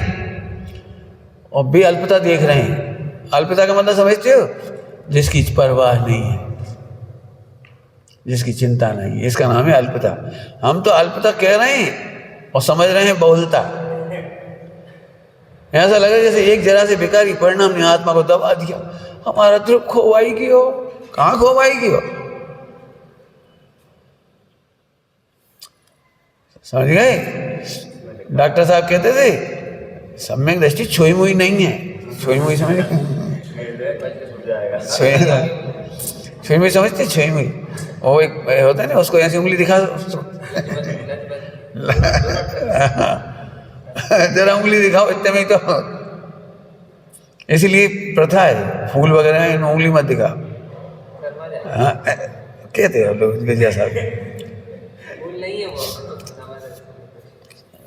और भी अल्पता देख रहे हैं। अल्पता का मतलब समझते हो? जिसकी परवाह नहीं है, जिसकी चिंता नहीं है, इसका नाम है अल्पता। हम तो अल्पता कह रहे हैं और समझ रहे हैं बहुलता। ऐसा लगा जैसे एक जरा से बेकारी परिणाम ने आत्मा को दबा दिया। हमारा ध्रुव खोवाई की हो, कहाँ खोवाई की हो? समझ गए? डॉक्टर साहब कहते थे सम्यक दृष्टि छोई मुई नहीं है। छोई मुई समझ छोई मुई समझते? छोई मुई वो एक होता है ना, उसको ऐसी उंगली दिखा जरा उंगली दिखाओ, इतने में तो। इसलिए प्रथा है, फूल वगैरह है, उंगली मत दिखाओ। हाँ, कहते हैं लोग जैसा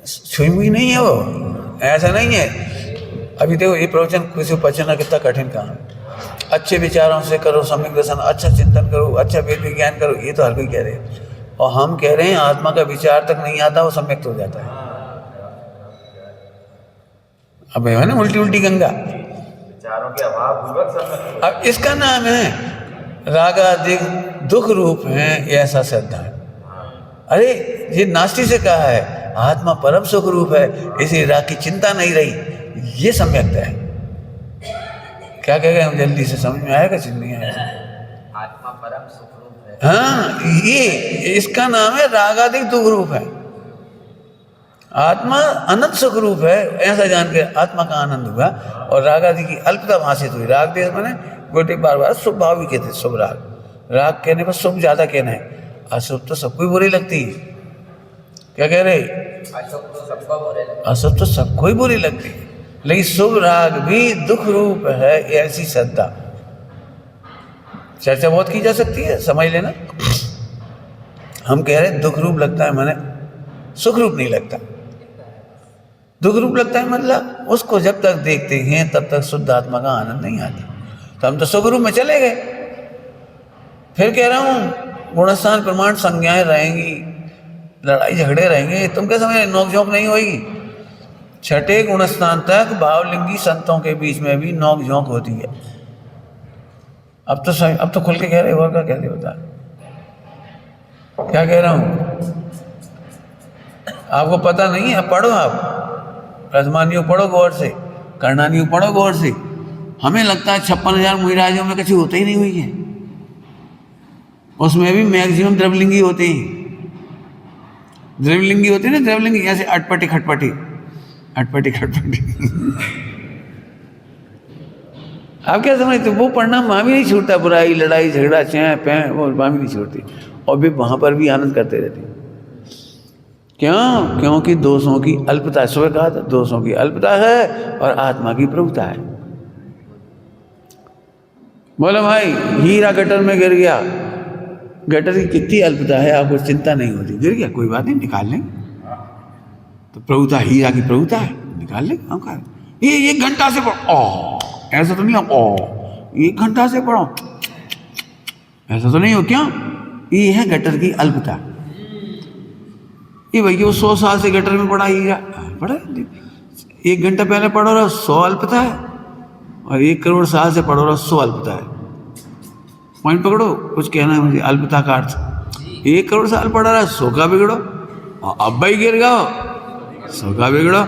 छुई मुई नहीं है वो, ऐसा नहीं है। अभी देखो ये प्रवचन किसी को पचना कितना कठिन काम है। अच्छे विचारों से करो सम्यक दर्शन, अच्छा चिंतन करो, अच्छा वेद विज्ञान करो, ये तो हर कोई कह रहे हैं। और हम कह रहे हैं आत्मा का विचार तक नहीं आता, वो सम्यक हो जाता है। अब है ना उल्टी उल्टी गंगा। चारों के अभाव पूर्वक सम्यक। अब इसका नाम है रागादिक दुख रूप है ऐसा श्रद्धा। अरे ये नास्ति से कहा है, आत्मा परम सुख रूप है, इसी राग की चिंता नहीं रही, ये सम्यकता है। क्या कह गए हम, जल्दी से समझ में आएगा चिन्ह नहीं आएगा? आत्मा परम सुख रूप है। हाँ, ये इसका नाम है रागादिक दुख रूप है। आत्मा अनंत सुख रूप है ऐसा जान के आत्मा का आनंद हुआ, और रागादि की अल्पता वहां से हुई। राग देश मैंने गोटे बार बार शुभ भाव भी कहते, शुभ राग। राग कहने पर शुभ ज्यादा कहना है, अशुभ तो सबको ही बुरी लगती है। क्या कह रहे? अशुभ तो सबको बुरे लगते। अशुभ तो सबको ही बुरी लगती है, लेकिन शुभ राग भी दुख रूप है ऐसी श्रद्धा। चर्चा बहुत की जा सकती है, समझ लेना। हम कह रहे दुख रूप लगता है, माने सुख रूप नहीं लगता। दुख रूप लगता है मतलब उसको जब तक देखते हैं तब तक शुद्ध आत्मा का आनंद नहीं आता। तो हम तो सुख रूप में चले गए। फिर कह रहा हूं गुणस्थान प्रमाण संज्ञाएं रहेंगी, लड़ाई झगड़े रहेंगे, तुम क्या समझ, नोक झोंक नहीं होगी। छठे गुणस्थान तक भावलिंगी संतों के बीच में भी नोक झोंक होती है। अब तो खुल के कह रहे हो, क्या कहते होता, क्या कह रहा हूं, आपको पता नहीं है? अब पढ़ो, आप रजमानियों पढ़ो गौर से, कर्णानियों पढ़ो गौर से। हमें लगता है 56,000 मुहिराजों में कभी होते ही नहीं हुई है, उसमें भी मैक्सिमम द्रवलिंगी होते हैं। द्रवलिंगी होती है ना, द्रवलिंगी ऐसे अटपटी खटपटी, अटपटी खटपटी। आप क्या समझते, वो पढ़ना वहाँ भी नहीं छूटता, बुराई लड़ाई झगड़ा चैं पैं, वो वहाँ भी नहीं छूटती, और भी वहाँ पर भी आनंद करते रहते। क्यों? क्योंकि दोषों की अल्पता, सुबह कहा था दोषों की अल्पता है और आत्मा की प्रभुता है। बोलो भाई, हीरा गटर में गिर गया, गटर की कितनी अल्पता है, आपको चिंता नहीं होती, गिर गया कोई बात नहीं, निकाल लेंगे। तो प्रभुता, हीरा की प्रभुता है, निकाल लेंगे हम। कहा ये 1 घंटा से पढ़ो, ऐसा तो नहीं हो, 1 घंटा से पढ़ो, ऐसा तो नहीं हो। क्यों? ये है गटर की अल्पता। ये भैया वो 100 साल से गटर में पढ़ा, ही पढ़ा 1 घंटा पहले पढ़ो रहा 100 अल्पता है, और 1 करोड़ साल से पढ़ो रहा 100 अल्पता है। पॉइंट पकड़ो, कुछ कहना है मुझे अल्पता का अर्थ। 1 करोड़ साल पढ़ा रहा 100 का बिगड़ो, और अब भाई गिर गया 100 का बिगड़ो।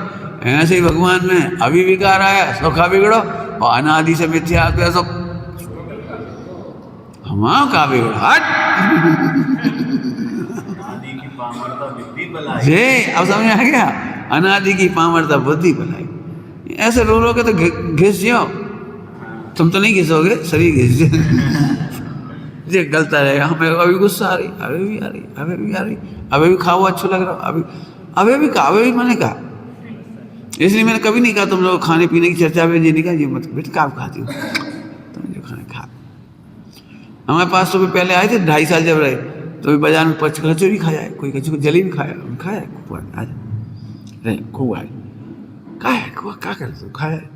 ऐसे ही भगवान में अभी विकार आया 100 का बिगड़ो, और अनादि से मिथ्या सब हमारा का बिगड़ो, हट। जे अब समझ आ गया, अनादि की पामरता बुद्धि बनाई। ऐसे रो रो के तो घिस जाओ, तुम तो नहीं घिसोगे, शरीर घिस जाए। ये गलता रहेगा। हमें अभी गुस्सा आ रही, अभी भी आ रही, अभी भी आ रही, अभी भी खाओ अच्छा लग रहा, अभी भी कहा, अभी भी मैंने कहा। इसलिए मैंने कभी नहीं कहा तुम लोग खाने पीने की चर्चा में, ये नहीं कहा ये मत बेटा, क्या खाती हो तुम, जो खाना खा। हमारे पास तो भी पहले आए थे 2.5 साल जब रहे, तो बाजार में कचौरी खाया है, कोई कचौरी जलेबी खाया खाया है, खूब आए, क्या है क्या कर तू खाया है।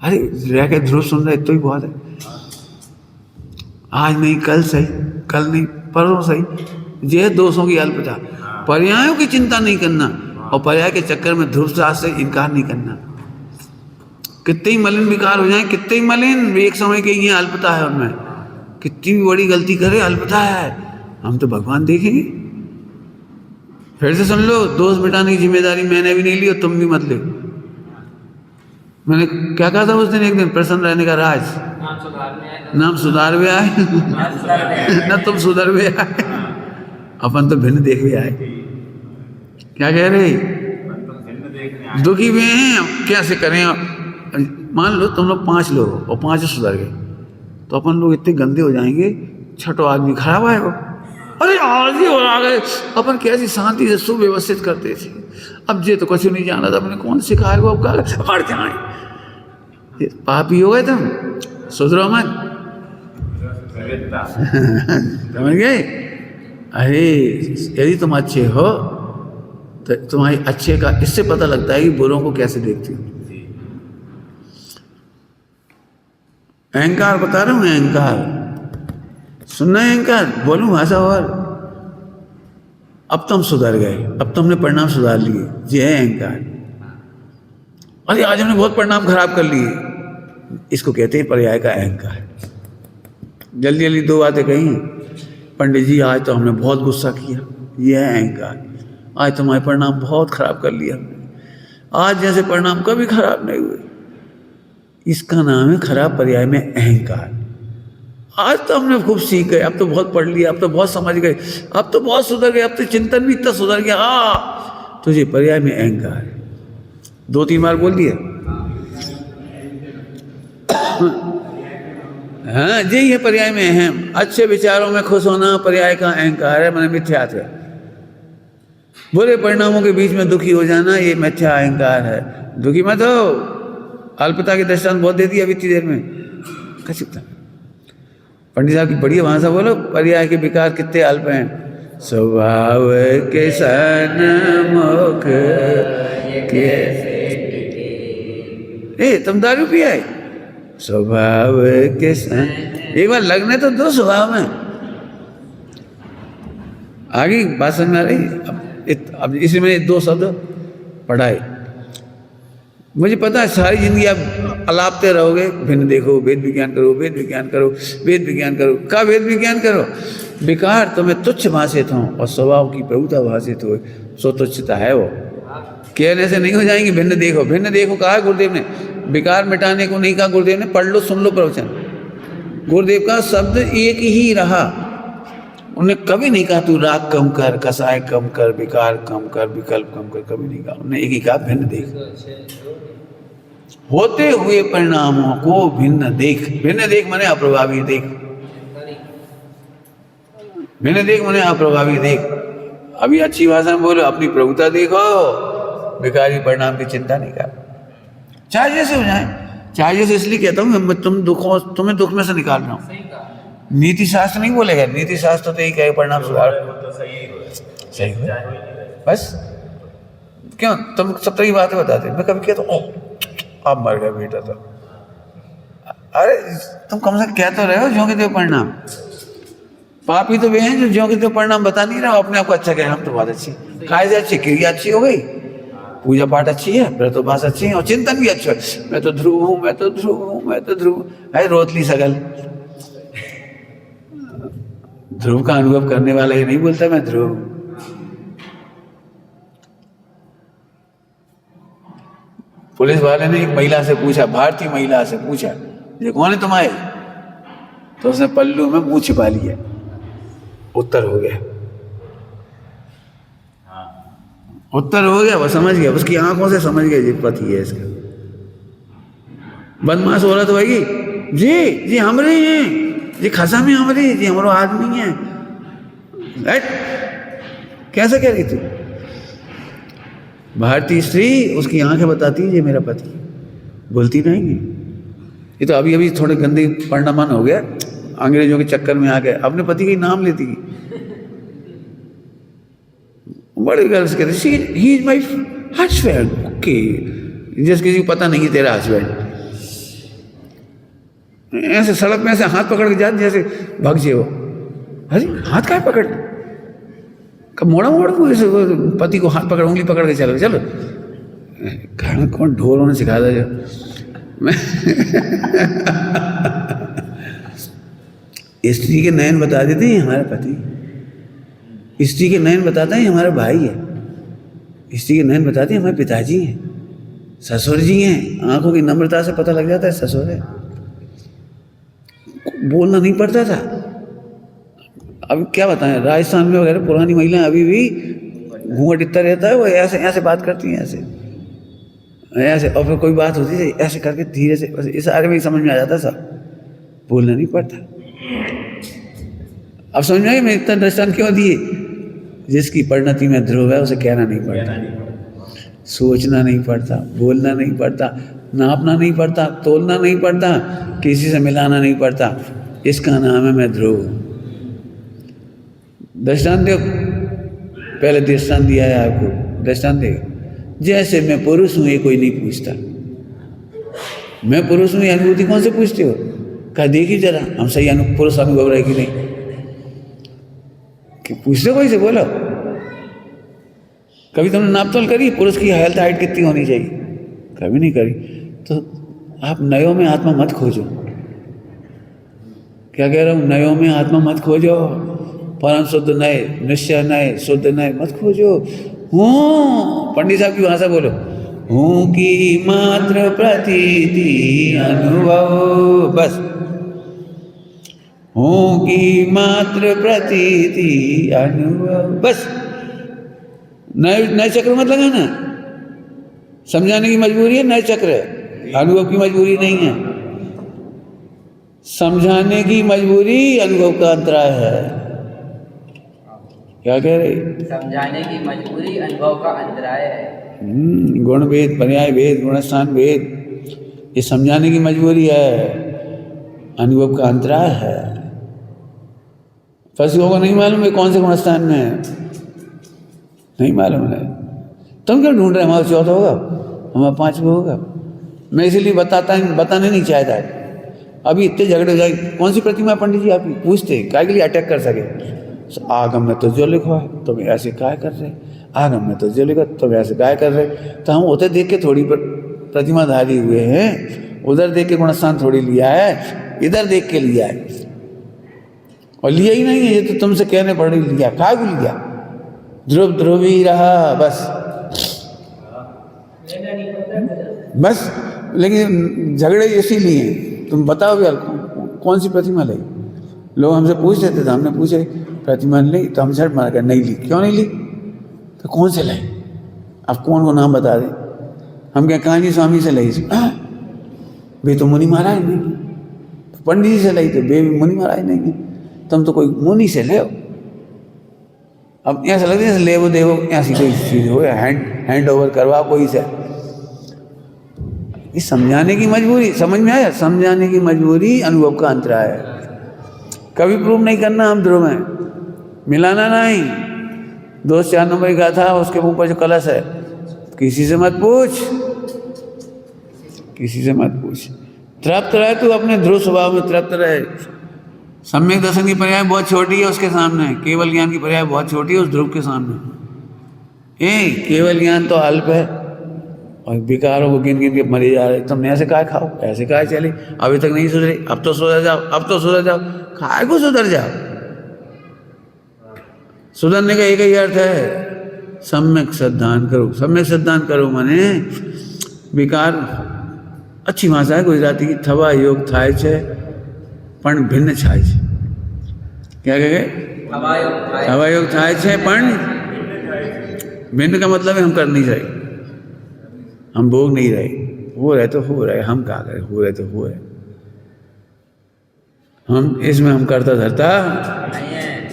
अरे रह के ध्रुव सुन रहे तो ही बहुत है। आज नहीं कल सही, कल नहीं परसों सही। ये दोषों की अल्पता, पर्यायों की चिंता नहीं करना, और पर्याय के चक्कर में ध्रुव शास्त्र से इनकार नहीं करना। कितने ही मलिन विकार हो जाए, कितने ही मलिन, एक समय के ये अल्पता है उनमें, कितनी भी बड़ी गलती करे अल्पता है, हम तो भगवान देखेंगे। फिर से सुन लो, दोष मिटाने की जिम्मेदारी मैंने भी नहीं ली और तुम भी मत ले। मैंने क्या कहा था उस दिन, एक दिन प्रसन्न रहने का राज, नाम सुधार भी आए ना तुम सुधर भी आए, अपन तो भिन्न देख भी आए। क्या कह रहे, दुखी भी हैं, कैसे करें। मान लो तुम लोग 5 लोग हो और 5 सुधर गए, तो अपन लोग इतने गंदे हो जाएंगे, छठो आदमी खराब आएगा। अरे आज ही और आ गए, अपन कैसी शांति से सुव्यवस्थित करते थे, अब ये तो कुछ नहीं जाना था, अपने कौन सिखाएगा, अब क्या मर जाए, पापी हो गए तुम, सुधरो मत। समझ गए? अरे यदि तुम अच्छे हो तो तुम्हारी अच्छे का इससे पता लगता है कि बुरों को कैसे देखती हो। अहंकार बता रहा हूं, अहंकार सुनना है, अहंकार बोलूं भाषा। और अब तुम सुधर गए, अब तुमने परिणाम सुधार लिए, ये है अहंकार। अरे आज हमने बहुत परिणाम खराब कर लिए, इसको कहते हैं पर्याय का अहंकार। जल्दी जल्दी दो बातें कही, पंडित जी आज तो हमने बहुत गुस्सा किया, यह है अहंकार। आज तुम्हारे परिणाम बहुत खराब कर लिया हमने, आज जैसे परिणाम कभी खराब नहीं हुए। इसका नाम है खराब पर्याय में अहंकार। आज तो हमने खूब सीख गए, अब तो बहुत पढ़ लिया, अब तो बहुत समझ गए, अब तो बहुत सुधर गए, अब तो चिंतन भी इतना सुधर गया। तुझे पर्याय में अहंकार 2-3 बार बोल दिया। हाँ यही है पर्याय में अहम। अच्छे विचारों में खुश होना पर्याय का अहंकार है, मैंने मिथ्या थे। बुरे परिणामों के बीच में दुखी हो जाना ये मिथ्या अहंकार है। दुखी मत हो। अल्पता के दृष्टांत बहुत दे दिया इतनी देर में। कैसे पंडित साहब की बढ़िया भाषा बोलो, पर्याय के विकार कितने अल्प हैं। स्वभाव के सन्मुख के तुम दारू पिया है। स्वभाव के सन, एक बार लगने तो दो स्वभाव में। आगे बात समझ में आ रही। अब इसी में 2 शब्द पढ़ाए। मुझे पता है सारी जिंदगी आप अलापते रहोगे, भिन्न देखो, वेद विज्ञान करो, वेद विज्ञान करो, वेद विज्ञान करो। का वेद विज्ञान करो? विकार तुम्हें तुच्छ भाषित हो और स्वभाव की प्रभुता भाषित हो, सो तुच्छता है वो। कहने से नहीं हो जाएंगे। भिन्न देखो, भिन्न देखो कहा गुरुदेव ने। विकार मिटाने को नहीं कहा गुरुदेव ने। पढ़ लो, सुन लो प्रवचन। गुरुदेव का शब्द एक ही रहा। उन्हें कभी नहीं कहा तू राग कम कर, कसाय कम कर, विकार कम कर, विकल्प कम कर, कभी नहीं कहा। उन्हें एक ही कहा भिन्न देख। होते हुए परिणामों को भिन्न देख। भिन्न देख माने अप्रभावी देख। भिन्न देख माने अप्रभावी देख। अभी अच्छी भाषा में बोलो, अपनी प्रभुता देखो, विकारी परिणाम की चिंता नहीं कर। चाहे जैसे हो जाए, चाहे जैसे इसलिए कहता हूँ तुम्हें दुख में से निकाल रहा हूँ। नीति शास्त्र नहीं बोलेगा। नीति शास्त्र तो यही कहे परिणाम सुधार। सही हो बस। क्यों तुम सब तरह की बातें बताते। मैं कभी कहता हूँ आप मर गए बेटा, तो अरे तुम कम से कम कह तो रहे हो ज्यों के त्यों परिणाम। पापी तो वे हैं जो ज्यों के त्यों परिणाम बता नहीं रहा, अपने आप को अच्छा कह रहे हम तो बहुत अच्छी, खाए से अच्छी, क्रिया अच्छी हो गई, पूजा पाठ अच्छी है, व्रतोपास अच्छी है और चिंतन भी अच्छा है। मैं तो ध्रुव हूँ, मैं तो ध्रुव हूँ, मैं तो ध्रुव है। रोतली सगल ध्रुव का अनुभव करने वाला ये नहीं बोलता मैं ध्रुव हूँ। पुलिस वाले ने एक महिला से पूछा, भारतीय महिला से पूछा, ये कौन है तुम्हारे? तो उसने पल्लू में मुंह छिपा लिया। उत्तर हो गया, उत्तर हो गया। वो समझ गया, उसकी आंखों से समझ गया ये पति है इसका। बदमाश औरत होगी जी, जी हमरे हैं जी, खसा में हमरे जी, हमारो आदमी है। कैसे कह रही थी? भारतीय स्त्री उसकी आंखें बताती है ये मेरा पति, बोलती नहीं। ये तो अभी अभी थोड़े गंदे परिणाम हो गया, अंग्रेजों के चक्कर में आ गए, अपने पति का नाम लेती। बड़े गर्व से कहते he is my husband. Okay, जिस किसी को पता नहीं तेरा हस्बैंड। ऐसे सड़क में ऐसे हाथ पकड़ के जाते जैसे भाग जे हो। अरे हाथ का पकड़, कब मोड़ा मोड़ पति को हाथ पकड़, उंगली पकड़ के चलो चलो। घर में कौन ढोल होने सिखा दे जो स्त्री के नयन बता देते हैं हमारे पति, स्त्री के नयन बताते हैं हमारा भाई है, स्त्री के नयन बताते हैं हमारे पिताजी हैं, ससुर जी हैं। आंखों की नम्रता से पता लग जाता है ससुर है। बोलना नहीं पड़ता था। अब क्या बताएं, राजस्थान में वगैरह पुरानी महिलाएं अभी भी घूंघट इतना रहता है, वो ऐसे ऐसे बात करती हैं, ऐसे ऐसे। और फिर कोई बात होती है ऐसे करके धीरे से, बस इशारे में ही समझ में आ जाता सब, बोलना नहीं पड़ता। अब समझ में आए मैं इतना दृष्टांत क्यों दिए? जिसकी परिणति में ध्रुव है उसे कहना नहीं पड़ता, सोचना नहीं पड़ता, बोलना नहीं पड़ता, नापना नहीं पड़ता, तोलना नहीं पड़ता, किसी से मिलाना नहीं पड़ता। इसका नाम है मैं ध्रुव। दृष्टांत दो, पहले दृष्टांत दिया है आपको, दृष्टांत दे। जैसे मैं पुरुष हूँ ये कोई नहीं पूछता, मैं पुरुष हूँ ये अनुभूति कौन से पूछते हो? कहा देखिए जरा हम सही पुरुष अनुभव रहे कि नहीं, कि पूछते कोई से बोलो। कभी तुमने नापतोल करी पुरुष की हेल्थ हाइट कितनी होनी चाहिए? कभी नहीं करी। तो आप नयों में आत्मा मत खोजो। क्या कह रहा हूँ? नयों में आत्मा मत खोजो, परम शुद्ध नए, निश्चय नए, शुद्ध नए मत खोजो। हूँ, पंडित साहब की भाषा बोलो, हूँ की मात्र प्रतीति अनुभव, बस हूँ की मात्र प्रतीति अनुभव, बस। नए नए चक्र मत लगाना, समझाने की मजबूरी है, नए चक्र है, अनुभव की मजबूरी नहीं है। समझाने की मजबूरी अनुभव का अंतराय है। क्या कह रहे? समझाने की मजबूरी अनुभव का अंतराय है। गुण भेद, पर्याय भेद, गुणस्थान भेद, ये समझाने की मजबूरी है, अनुभव का अंतराय है। पशुओं को नहीं मालूम है कौन से गुणस्थान में है, नहीं मालूम है। तुम क्यों ढूंढ रहे? हमारा चौथा होगा, हमारा पांचवा होगा। मैं इसीलिए बताने नहीं चाहता। अभी इतने झगड़े हो जाए, कौन सी प्रतिमा पंडित जी आपकी? पूछते काय के लिए अटैक कर सके? आगम में तो जो लिखा है तुम ऐसे काय कर रहे, आगम में तो जो लिखा तुम ऐसे काय कर रहे। तो हम उधर देख के थोड़ी प्रतिमाधारी हुए हैं, उधर देख के गुणस्थान थोड़ी लिया है, इधर देख के लिया है। और लिया ही नहीं है, ये तो तुमसे कहने पड़ रही लिया, काय को लिया? ध्रुव ध्रुवी रहा, बस। लेकिन झगड़े इसीलिए, तुम बताओ यार कौन सी प्रतिमा ली? लोग हमसे पूछ रहे थे, तो हमने पूछे प्रतिमा ली, तो हम झट मार कर नहीं ली। क्यों नहीं ली? तो कौन से लाई? आप कौन को नाम बता दें? हम क्या कान्जी स्वामी से लाई? वे तो मुनि महाराज नहीं, पंडित जी से लाई तो वे मुनि महाराज नहीं, तुम तो कोई मुनि से ले। अब ऐसा लगता है ले वो देवो ऐसी कोई चीज़ हो, हैंड ओवर करवा कोई से। ये समझाने की मजबूरी, समझ में आया? समझाने की मजबूरी अनुभव का अंतराय है। कभी प्रूव नहीं करना हम ध्रुव में, मिलाना नहीं। 2-4 नंबर का था, उसके ऊपर जो कलश है, किसी से मत पूछ, किसी से मत पूछ। तृप्त रहे तू अपने ध्रुव स्वभाव में, तृप्त रहे। सम्यक दर्शन की पर्याय बहुत छोटी है उसके सामने, केवल ज्ञान की पर्याय बहुत छोटी है उस ध्रुव के सामने। केवल ज्ञान तो अल्प है और विकारों को गिन गिन के मरे जा रहे। तुमने ऐसे काय खाओ, ऐसे काय चले, अभी तक नहीं सुधरे, अब तो सुधर जाओ, अब तो सुधर जाओ। काय को सुधर जाओ? सुधरने का एक ही अर्थ है, सम्यक सिद्धांत करो। सम्यक सिद्धांत करो माने विकार, अच्छी भाषा है गुजराती की, थवा योग थाय छे पण भिन्न छाय छे। क्या कहे? थवा योग थाय छे पण भिन्न का मतलब है हम कर नहीं रहे, हम भोग नहीं रहे। हो रहे तो हो रहे, हम क्या करें? हो रहे तो हो रहे, हम इसमें हम करता धरता।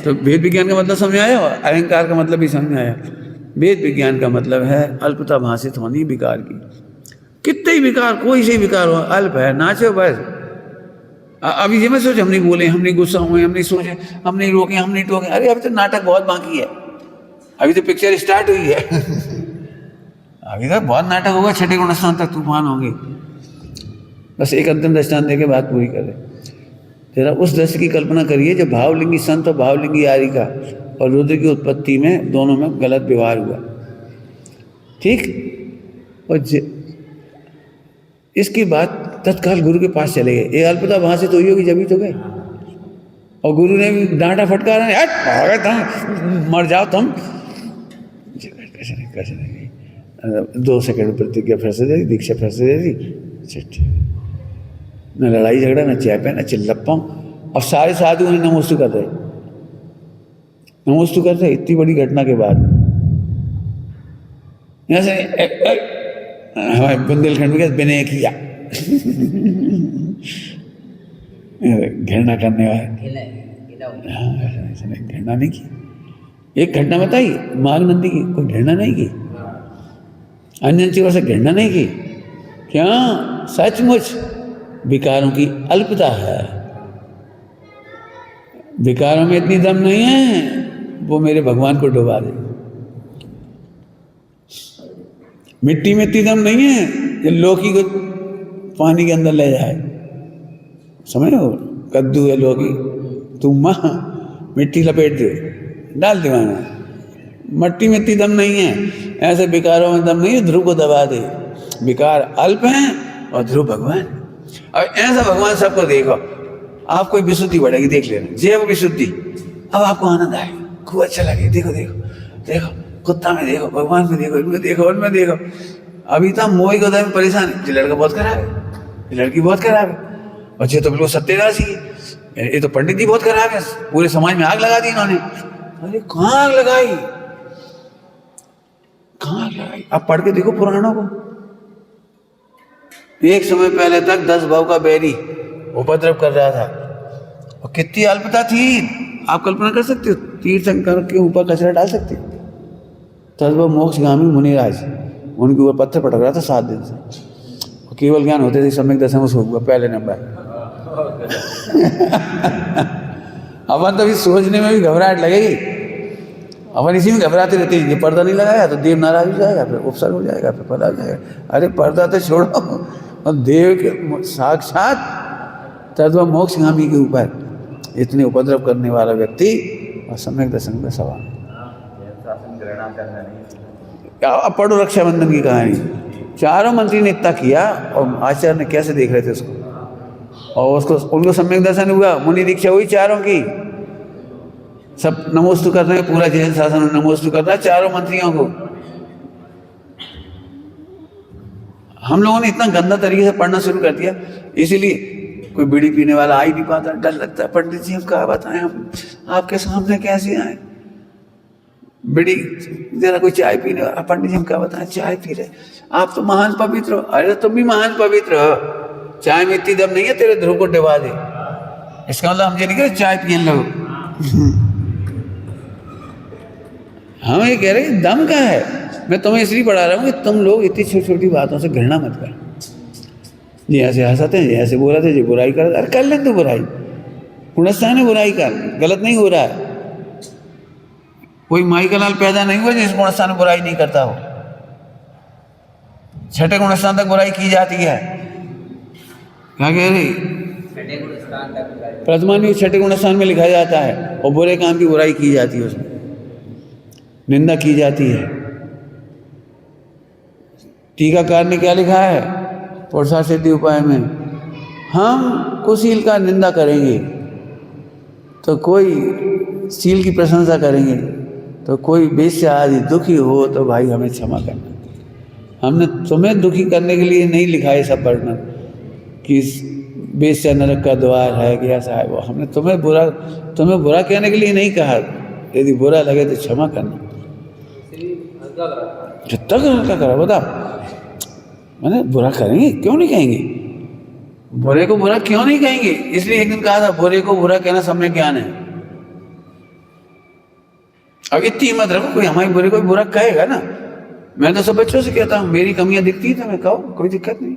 तो वेद विज्ञान का मतलब समझ आया, अहंकार का मतलब भी समझ आया। वेद विज्ञान का मतलब है अल्पता भाषित होनी विकार की। कितने ही विकार, कोई से विकार हो, अल्प है, नाचो बस। अभी ये मैं सोचे हम नहीं बोले, हम नहीं गुस्सा हुए, हम नहीं सोचे, हम नहीं रोके, हम नहीं टोके। अरे अभी तो नाटक बहुत बाकी है, अभी तो पिक्चर स्टार्ट हुई है। अभी तक बहुत नाटक होगा, छठे गुणस्थान तक तूफान होंगे। बस एक अंतिम दृष्टांत देके बात पूरी करें। जरा उस दृश्य की कल्पना करिए जब भावलिंगी संत और भावलिंगी आरिका और रुद्र की उत्पत्ति में दोनों में गलत व्यवहार हुआ, ठीक। और इसकी बात तत्काल गुरु के पास चले गए। ये अल्पता वहाँ से तो हुई होगी, जब ही तो गए। और गुरु ने भी डांटा फटकारा, हट तुम मर जाओ तुम। कैसे नहीं 2 सेकंड प्रतिज्ञा फिर से दे दी, दीक्षा फिर से दे दी। न लड़ाई झगड़ा, न चैपे, न चिल्लप्पा। अब सारे साधु उन्हें नमोस्तु कर रहे, नमोस्तु कर रहे। इतनी बड़ी घटना के बाद यहाँ से हमारे बुंदेलखंड में विनय किया। घृणा करने वाले, घृणा नहीं की। एक घटना बताई माघनंदी की, कोई घृणा नहीं की, अन्य चीजों से घृणा नहीं की। क्या सचमुच विकारों की अल्पता है, विकारों में इतनी दम नहीं है वो मेरे भगवान को डुबा दे। मिट्टी में इतनी दम नहीं है कि लौकी को पानी के अंदर ले जाए। समझ लो, कद्दू है लौकी, तू माँ मिट्टी लपेट दे, डाल दे वहाँ। मिट्टी में इतनी दम नहीं है, ऐसे विकारों में दम नहीं है ध्रुव को दबा दे। विकार अल्प हैं और ध्रुव भगवान। अब ऐसा भगवान सबको देखो, आपको विशुद्धि बढ़ेगी, देख लेना जैव विशुद्धि। अब आपको आनंद आएगा, खूब अच्छा लगे। देखो देखो देखो, कुत्ता में देखो, भगवान में देखो, इनमें देखो, उनमें देखो। अभी तो मोह के में परेशान है, ये लड़का बहुत खराब है, ये लड़की बहुत खराब है, और ये तो बिल्कुल सत्यनाशी है, ये तो पंडित जी बहुत खराब है, पूरे समाज में आग लगा दी इन्होंने। अरे कहाँ आग लगाई, कहाँ आग लगाई? आप पढ़ के देखो पुराणों को। एक समय पहले तक 10 भाव का बैरी उपद्रव कर रहा था, और कितनी अल्पता थी आप कल्पना कर सकते हो? तीर्थंकर के ऊपर कचरा डाल सकते हो? तब वो मोक्षगामी मुनिराज, उनके ऊपर पत्थर पटक रहा था 7 दिन से, और केवल ज्ञान होते थे, सम्यक दर्शन उसको हुआ पहले नंबर। अपन तो अभी सोचने में भी घबराहट लगेगी, अपन इसी में घबराते रहते हैं। ये पर्दा नहीं लगाया तो देव नाराज हो जाएगा, फिर उपसर्ग हो जाएगा, फिर पता जाएगा। अरे पर्दा तो छोड़ो, और देव के साक्षात तत्व मोक्षगामी के ऊपर इतने उपद्रव करने वाला व्यक्ति और सम्यक दर्शन में सवाल। अब पढ़ो रक्षाबंधन की कहानी। चारों मंत्री ने इतना किया, और आचार्य ने कैसे देख रहे थे उसको, और उसको उनको सम्यक दर्शन हुआ, मुनि दीक्षा हुई चारों की, सब नमोस्तु कर रहे हैं, पूरा जैन शासन नमोस्तु कर रहा है चारों मंत्रियों को। हम लोगों ने इतना गंदा तरीके से पढ़ना शुरू कर दिया, इसीलिए कोई बीड़ी पीने वाला आ ही नहीं पाता, डर लगता है। पंडित जी हम क्या बताएं, हम आपके सामने कैसे आए? बीड़ी जरा कोई चाय पीने वाला, पंडित जी हम क्या बताएं, चाय पी रहे, आप तो महान पवित्र हो। अरे तुम भी महान पवित्र हो, चाय में इतनी दम नहीं है तेरे ध्रुव को डुबा दे। इसका मतलब हम ये नहीं कह रहे चाय पिए लोग, हम ये कह रहे दम का है। मैं तुम्हें इसलिए पढ़ा रहा हूँ कि तुम लोग इतनी छोटी छोटी बातों से घृणा मत कर। जी ऐसे हंसाते हैं, ऐसे बोल रहे थे, जी बुराई कर, अरे कर लें तो बुराई, पुण्यस्थान है, बुराई कर, गलत नहीं हो रहा है। कोई माई का लाल पैदा नहीं हुआ जिस गुणस्थान में बुराई नहीं करता हो। छठे गुणस्थान तक बुराई की जाती है। क्या कह रही? प्रथमान भी छठे गुणस्थान में लिखा जाता है, और बुरे काम की बुराई की जाती है, उसमें निंदा की जाती है। टीकाकार ने क्या लिखा है पुरुषार्थ सिद्धि उपाय में? हम कुशील का निंदा करेंगे तो कोई शील की प्रशंसा करेंगे, तो कोई वेश्या आदि दुखी हो तो भाई हमें क्षमा करना। हमने तुम्हें दुखी करने के लिए नहीं लिखा है सब वर्णन कि वेश्या नरक का द्वार है कि ऐसा है वो। हमने तुम्हें बुरा कहने के लिए नहीं कहा, यदि बुरा लगे तो क्षमा करना। जितना हल्का करा बताओ, मैंने बुरा करेंगे क्यों नहीं कहेंगे? बुरे को बुरा क्यों नहीं कहेंगे? इसलिए एक दिन कहा था बुरे को बुरा कहना सम्यक ज्ञान है। अब इतनी हिम्मत रखो, कोई हमारी बुरे को बुरा कहेगा ना। मैं तो सब बच्चों से कहता हूँ, मेरी कमियां दिखती है तो मैं कहो, कोई दिक्कत नहीं,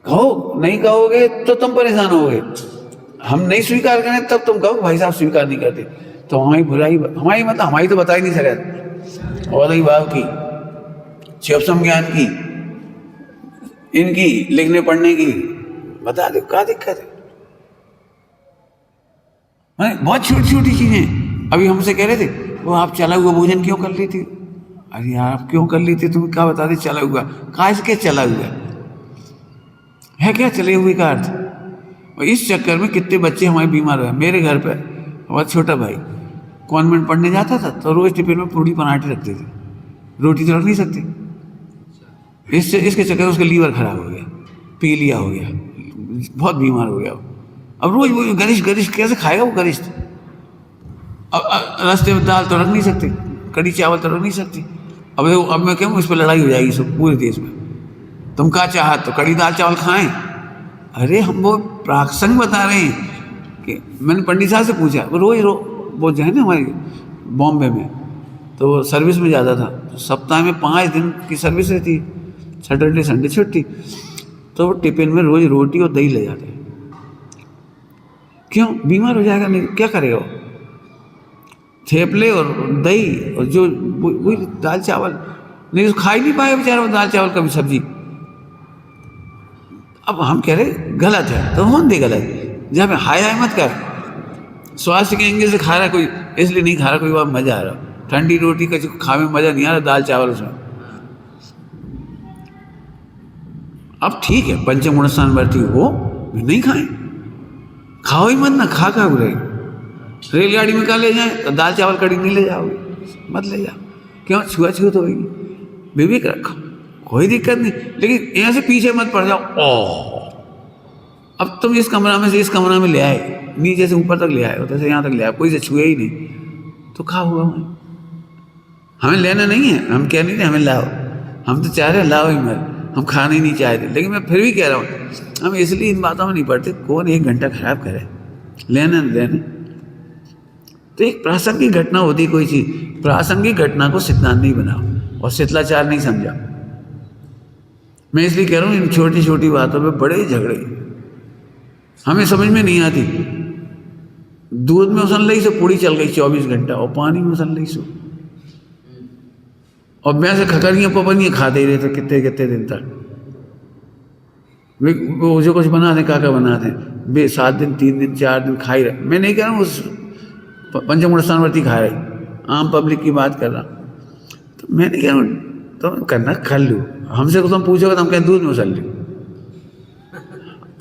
कहो। नहीं कहोगे तो तुम परेशान होगे। हम नहीं स्वीकार करें तब तुम कहो भाई साहब स्वीकार नहीं करते, तो हमारी बुराई, हमारी मतलब हमारी तो बता ही नहीं सके। और रही भाव की, शिवसम ज्ञान की, इनकी लिखने पढ़ने की, बता दो क्या दिक्कत है? बहुत छोटी छोटी चीजें। अभी हमसे कह रहे थे वो आप चला हुआ भोजन क्यों कर ली थी? अरे यार आप क्यों कर ली थी? तुम्हें क्या बता दे चला हुआ? कहा इसके चला हुआ है क्या चले हुए का अर्थ? और इस चक्कर में कितने बच्चे हमारे बीमार हुए। मेरे घर पे हमारा छोटा भाई कॉन्वेंट पढ़ने जाता था तो रोज टिफिन में पूड़ी पराठे रखते थे, रोटी तो रख नहीं सकते। इसके चक्कर में उसका लीवर खराब हो गया, पीलिया हो गया, बहुत बीमार हो गया। अब रोज वो गरिष्ठ कैसे खाएगा वो गरिष्ठ? अब रास्ते में दाल तो रख नहीं सकते, कड़ी चावल तो रख नहीं सकती। अब मैं कहूँ इस पर लड़ाई हो जाएगी सब पूरे देश में। तुम क्या चाहत तो कड़ी दाल चावल खाएं? अरे हम वो प्रासंग बता रहे हैं कि मैंने पंडित साहब से पूछा, वो रोज वो जो है ना हमारे बॉम्बे में, तो वो सर्विस में जाता था, तो सप्ताह में 5 दिन की सर्विस रहती, सैटरडे संडे छुट्टी, तो वो टिफिन में रोज रोटी और दही ले जाते हैं। क्यों? बीमार हो जाएगा, नहीं क्या करेगा वो? थेपले और दही और जो वही दाल चावल, नहीं खा ही नहीं पाए बेचारा वो दाल चावल कभी सब्जी। अब हम कह रहे गलत है तो होने दे गलत, जब हाय मत कर। स्वास्थ्य के एंगल से खा रहा कोई, इसलिए नहीं खा रहा कोई, वहाँ मजा आ रहा। ठंडी रोटी का जो खाने में मजा नहीं आ रहा, दाल चावल उसमें। अब ठीक है, पंचम स्थान वर्ती हो, नहीं खाएं, खाओ ही मत ना, खा रहे। रेलगाड़ी में क्या ले जाएं, तो दाल चावल कड़ी नहीं ले जाओगे, मत ले जाओ। क्यों? छुआछूत होगी, विवेक रखो, कोई दिक्कत नहीं, लेकिन यहाँ से पीछे मत पड़ जाओ। ओह, अब तुम इस कमरा में से इस कमरा में ले आए, नीचे से ऊपर तक ले आए, उधर से यहाँ तक ले आए, कोई से छुए ही नहीं, तो खा हुआ हमें लेना नहीं है। हम कह नहीं थे हमें लाओ, हम तो चाह रहे लाओ ही मत, हम खाने ही नहीं चाहते। लेकिन मैं फिर भी कह रहा हूँ, हम इसलिए इन बातों में नहीं पढ़ते, कौन 1 घंटा खराब करे, लेना न देना। तो एक प्रासंगिक घटना होती कोई चीज़, प्रासंगिक घटना को सिद्धांत नहीं बनाओ और शिथिलाचार नहीं समझा। मैं इसलिए कह रहा हूँ, इन छोटी छोटी बातों पे बड़े झगड़े हमें समझ में नहीं आती। दूध में उसल रही सो पूड़ी चल गई 24 घंटा, और पानी में उसल रही सो, और मैं से खकरियाँ पपनियाँ खाते ही रहे थे कितने कितने दिन तक। वो जो कुछ बना दें, काका बना दें, वे 7 दिन 3 दिन 4 दिन खा ही रहे। मैं नहीं कह रहा हूँ उस पंचम स्थानवर्ती खा रहे, आम पब्लिक की बात कर रहा। तो मैं नहीं कह रहा हूँ तुम करना खा लो, हमसे तो तुम पूछोगे तो हम कहें दूध में उसल लो,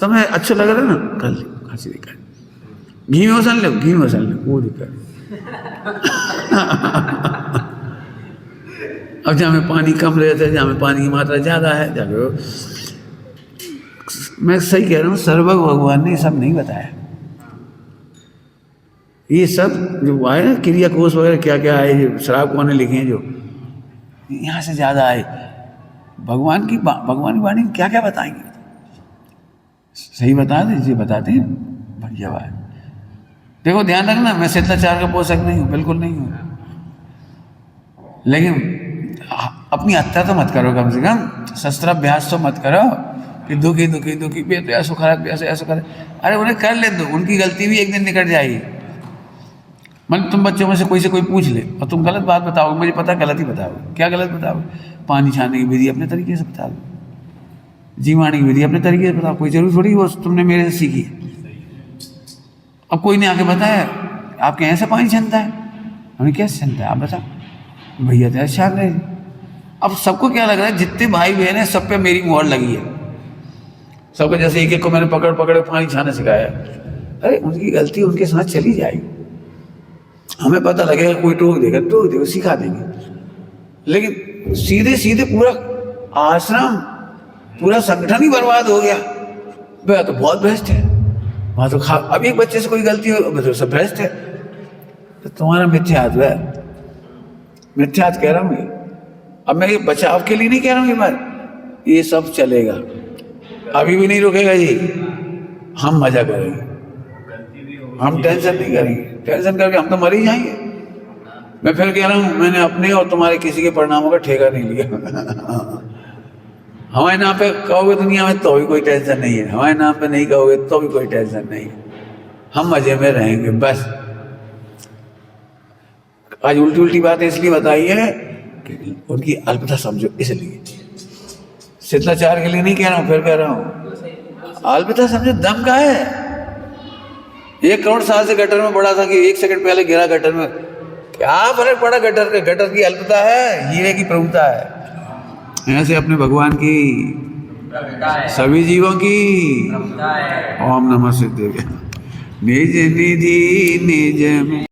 तुम्हें अच्छा लग रहा है ना, कर लो, खांसी दिक्कत। घी में उसल लो, घी में उसल लो, वो दिक्कत। अब जहाँ में पानी कम रहता है, जहाँ में पानी की मात्रा ज़्यादा है, जाके मैं सही कह रहा हूँ, सर्वज्ञ भगवान ने ये सब नहीं बताया। ये सब जो आए ना क्रिया कोश वगैरह क्या क्या आए, जो श्राप कौन ने लिखे हैं, जो यहाँ से ज़्यादा आए, भगवान की वाणी क्या क्या बताएंगे, सही बता दीजिए, बताते हैं, बढ़िया बात। देखो ध्यान रखना, मैं शिथिलाचार का पोषक नहीं हूँ, बिल्कुल नहीं हूँ, लेकिन अपनी हत्या तो मत करो, कम से कम शस्त्राभ्यास तो मत करो कि दुखी दुखी दुखी बे तो ऐसा खराब, ऐसा करे। अरे उन्हें कर ले दो, उनकी गलती भी एक दिन निकट जाएगी। मतलब तुम बच्चों में से कोई पूछ ले और तुम गलत बात बताओगे, मुझे पता गलत ही बताओगे। क्या गलत बताओगे? पानी छाने की विधि अपने तरीके से बता दो, जी मारने की विधि अपने तरीके से बताओ, कोई जरूरी थोड़ी वो तुमने मेरे से सीखी। अब कोई ने आके बताया आपके यहाँ से पानी छनता है, हमें कैसे छनता है आप बताओ, भैया तो अच्छा रहे। अब सबको क्या लग रहा है, जितने भाई बहन हैं सब पे मेरी मोहर लगी है, सबको जैसे एक एक को मैंने पकड़ पकड़ पानी छाना सिखाया। अरे उनकी गलती उनके साथ चली जाएगी, हमें पता लगेगा, कोई टोक देगा सिखा देंगे। लेकिन सीधे सीधे पूरा आश्रम, पूरा संगठन ही बर्बाद हो गया, वह तो बहुत भ्रष्ट है, वहाँ तो अब एक बच्चे से कोई गलती हो तो सब भ्रष्ट है। तो तुम्हारा मिथ्यात्व है, मिथ्यात्व कह रहा हूँ। अब मैं ये बचाव के लिए नहीं कह रहा हूँ, ये बात, ये सब चलेगा, अभी भी नहीं रुकेगा जी। हम मजा करेंगे, हम टेंशन नहीं करेंगे, टेंशन करके हम तो मर ही जाएंगे। मैं फिर कह रहा हूँ, मैंने अपने और तुम्हारे किसी के परिणामों का ठेका नहीं लिया। हमारे नाम पे कहोगे दुनिया में तो भी कोई टेंशन नहीं है, हमारे नाम पे नहीं कहोगे तो भी कोई टेंशन नहीं है, हम मजे में रहेंगे बस। आज उल्टी उल्टी बातें इसलिए बताई है कि उनकी अल्पता समझो, इसलिए। शिथिलाचार के लिए नहीं कह रहा हूँ, फिर कह रहा हूँ, अल्पता समझो। दम का है, 1 करोड़ साल से गटर में पड़ा था कि 1 सेकंड पहले गिरा गटर में, क्या फर्क पड़ा गटर का? गटर की अल्पता है, हीरे की प्रभुता है। ऐसे अपने भगवान की, सभी जीवों की ओम नमः सिद्धेभ्यः। निज निधि निज में